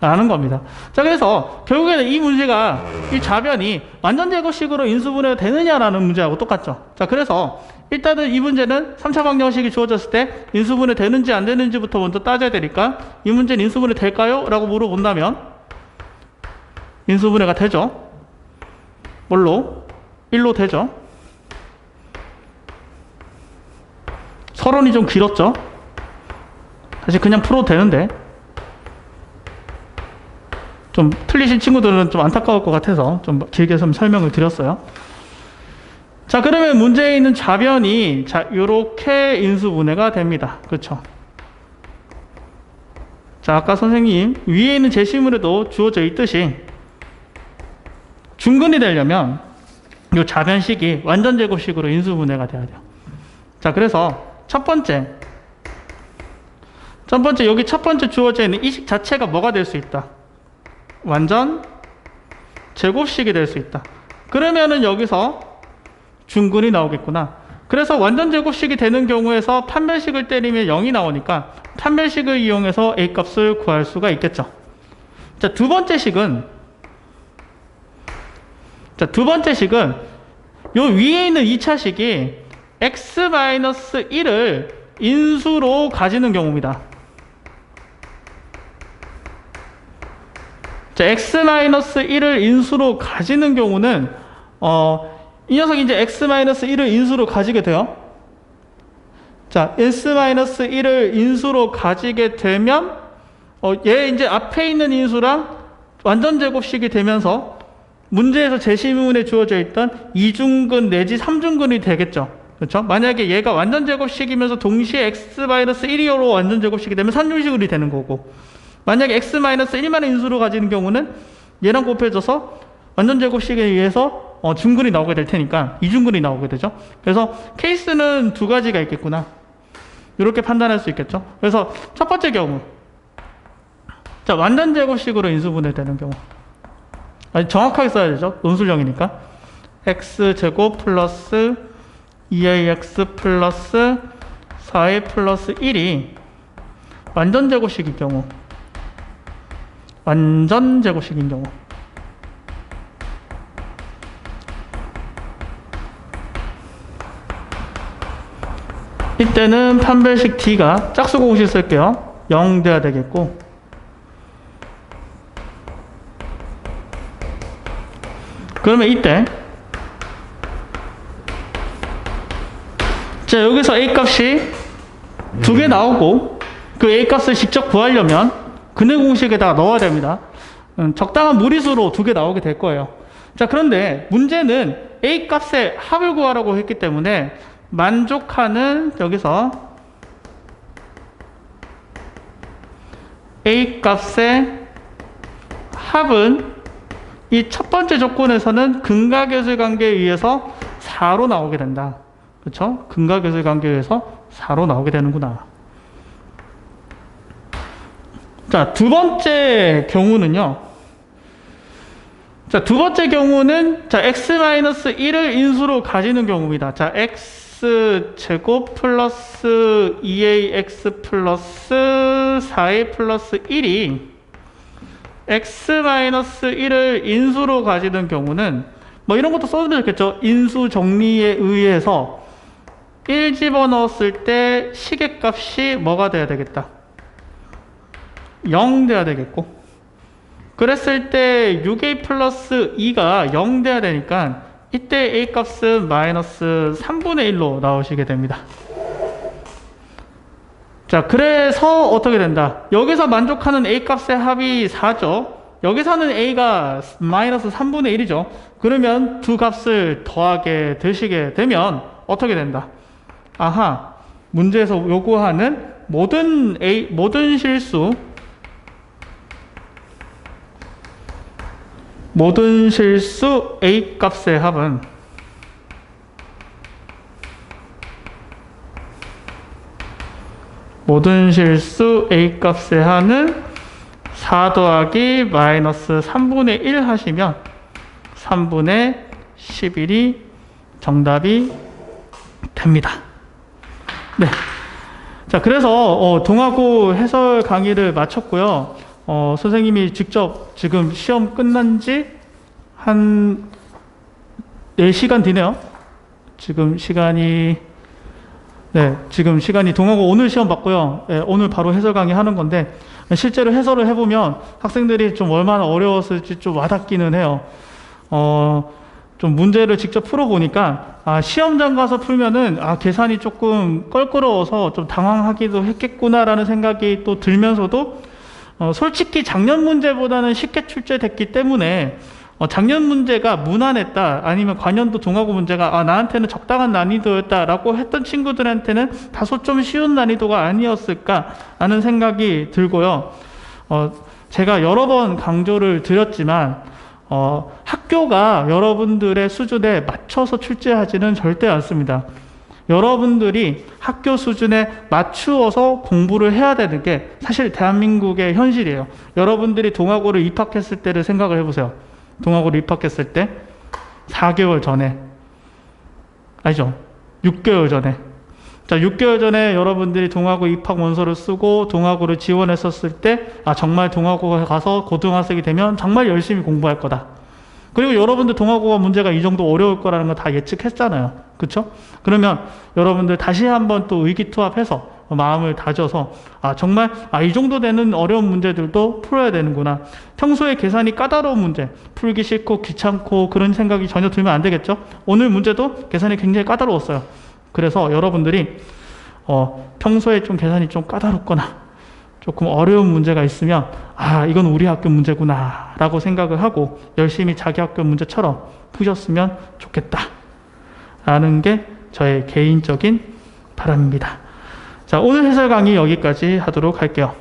라는 겁니다. 자, 그래서 결국에는 이 문제가 이 좌변이 완전제곱식으로 인수분해가 되느냐라는 문제하고 똑같죠. 자, 그래서 일단은 이 문제는 3차 방정식이 주어졌을 때 인수분해 되는지 안 되는지부터 먼저 따져야 되니까 이 문제는 인수분해 될까요? 라고 물어본다면 인수분해가 되죠. 뭘로? 1로 되죠. 서론이 좀 길었죠. 사실 그냥 풀어도 되는데 좀 틀리신 친구들은 좀 안타까울 것 같아서 좀 길게 좀 설명을 드렸어요. 자, 그러면 문제에 있는 좌변이 자 요렇게 인수분해가 됩니다. 그렇죠? 자, 아까 선생님 위에 있는 제시문에도 주어져 있듯이 중근이 되려면 요 좌변식이 완전제곱식으로 인수분해가 돼야 돼요. 자, 그래서 첫 번째 여기 첫 번째 주어져 있는 이 식 자체가 뭐가 될 수 있다? 완전 제곱식이 될 수 있다. 그러면은 여기서 중근이 나오겠구나. 그래서 완전 제곱식이 되는 경우에서 판별식을 때리면 0이 나오니까 판별식을 이용해서 A 값을 구할 수가 있겠죠. 자, 두 번째 식은 요 위에 있는 2차 식이 x-1을 인수로 가지는 경우입니다. 자, x-1을 인수로 가지는 경우는 이 녀석이 이제 x-1을 인수로 가지게 돼요. 자, x-1을 인수로 가지게 되면 얘 이제 앞에 있는 인수랑 완전 제곱식이 되면서 문제에서 제시문에 주어져 있던 2중근 내지 3중근이 되겠죠. 그렇죠? 만약에 얘가 완전 제곱식이면서 동시에 x-1로 완전 제곱식이 되면 3중식이 되는 거고, 만약에 x-1만 인수로 가지는 경우는 얘랑 곱해져서 완전 제곱식에 의해서 중근이 나오게 될 테니까 2중근이 나오게 되죠. 그래서 케이스는 두 가지가 있겠구나. 이렇게 판단할 수 있겠죠. 그래서 첫 번째 경우, 자, 완전 제곱식으로 인수분해 되는 경우, 아니, 정확하게 써야 되죠. 논술형이니까 x제곱 플러스 2ax 플러스 4a 플러스 1이 완전 제곱식인 경우, 완전 제곱식인 경우, 이때는 판별식 D가 짝수 공식 쓸게요. 0 돼야 되겠고, 그러면 이때 자, 여기서 A 값이 두 개 나오고 그 A 값을 직접 구하려면 근해 공식에다가 넣어야 됩니다. 적당한 무리수로 두 개 나오게 될 거예요. 자, 그런데 문제는 A 값의 합을 구하라고 했기 때문에 만족하는 여기서 A 값의 합은 이 첫 번째 조건에서는 근각예술 관계에 의해서 4로 나오게 된다. 그렇죠? 근각예술 관계에 의해서 4로 나오게 되는구나. 자, 두 번째 경우는요. 자, 두 번째 경우는 자, x-1을 인수로 가지는 경우입니다. 자, x제곱 플러스 2ax 플러스 4a 플러스 1이 x-1을 인수로 가지는 경우는 뭐 이런 것도 써주면 좋겠죠. 인수 정리에 의해서 1 집어넣었을 때 시계값이 뭐가 돼야 되겠다. 0 돼야 되겠고, 그랬을 때 6a 플러스 2가 0 돼야 되니까 이때 a 값은 마이너스 3분의 1로 나오시게 됩니다. 자, 그래서 어떻게 된다? 여기서 만족하는 a 값의 합이 4죠. 여기서는 a가 마이너스 3분의 1이죠. 그러면 두 값을 더하게 되시게 되면 어떻게 된다? 아하, 문제에서 요구하는 모든 실수 a 값의 합은 모든 실수 a 값의 합은 4 더하기 마이너스 3분의 1 하시면 3분의 11이 정답이 됩니다. 네. 자, 그래서 동하고 해설 강의를 마쳤고요. 선생님이 직접 지금 시험 끝난 지 한 4시간 뒤네요. 지금 시간이 동하고 오늘 시험 봤고요. 네, 오늘 바로 해설 강의 하는 건데, 실제로 해설을 해보면 학생들이 좀 얼마나 어려웠을지 좀 와닿기는 해요. 좀 문제를 직접 풀어보니까, 시험장 가서 풀면은, 계산이 조금 껄끄러워서 좀 당황하기도 했겠구나라는 생각이 또 들면서도, 솔직히 작년 문제보다는 쉽게 출제됐기 때문에, 작년 문제가 무난했다, 아니면 관연도 동하고 문제가 나한테는 적당한 난이도였다라고 했던 친구들한테는 다소 좀 쉬운 난이도가 아니었을까 하는 생각이 들고요. 제가 여러 번 강조를 드렸지만 학교가 여러분들의 수준에 맞춰서 출제하지는 절대 않습니다. 여러분들이 학교 수준에 맞추어서 공부를 해야 되는 게 사실 대한민국의 현실이에요. 여러분들이 동아고를 입학했을 때를 생각을 해보세요. 동아고를 입학했을 때 4개월 전에, 아니죠, 6개월 전에. 자, 6개월 전에 여러분들이 동아고 입학 원서를 쓰고 동아고를 지원했었을 때 정말 동아고에 가서 고등학생이 되면 정말 열심히 공부할 거다. 그리고 여러분들 동아고가 문제가 이 정도 어려울 거라는 거 다 예측했잖아요. 그쵸? 그러면 여러분들 다시 한번 또 의기투합해서 마음을 다져서 정말 이 정도 되는 어려운 문제들도 풀어야 되는구나. 평소에 계산이 까다로운 문제, 풀기 싫고 귀찮고 그런 생각이 전혀 들면 안 되겠죠? 오늘 문제도 계산이 굉장히 까다로웠어요. 그래서 여러분들이 평소에 좀 계산이 좀 까다롭거나 조금 어려운 문제가 있으면 이건 우리 학교 문제구나 라고 생각을 하고 열심히 자기 학교 문제처럼 푸셨으면 좋겠다 라는 게 저의 개인적인 바람입니다. 자, 오늘 해설 강의 여기까지 하도록 할게요.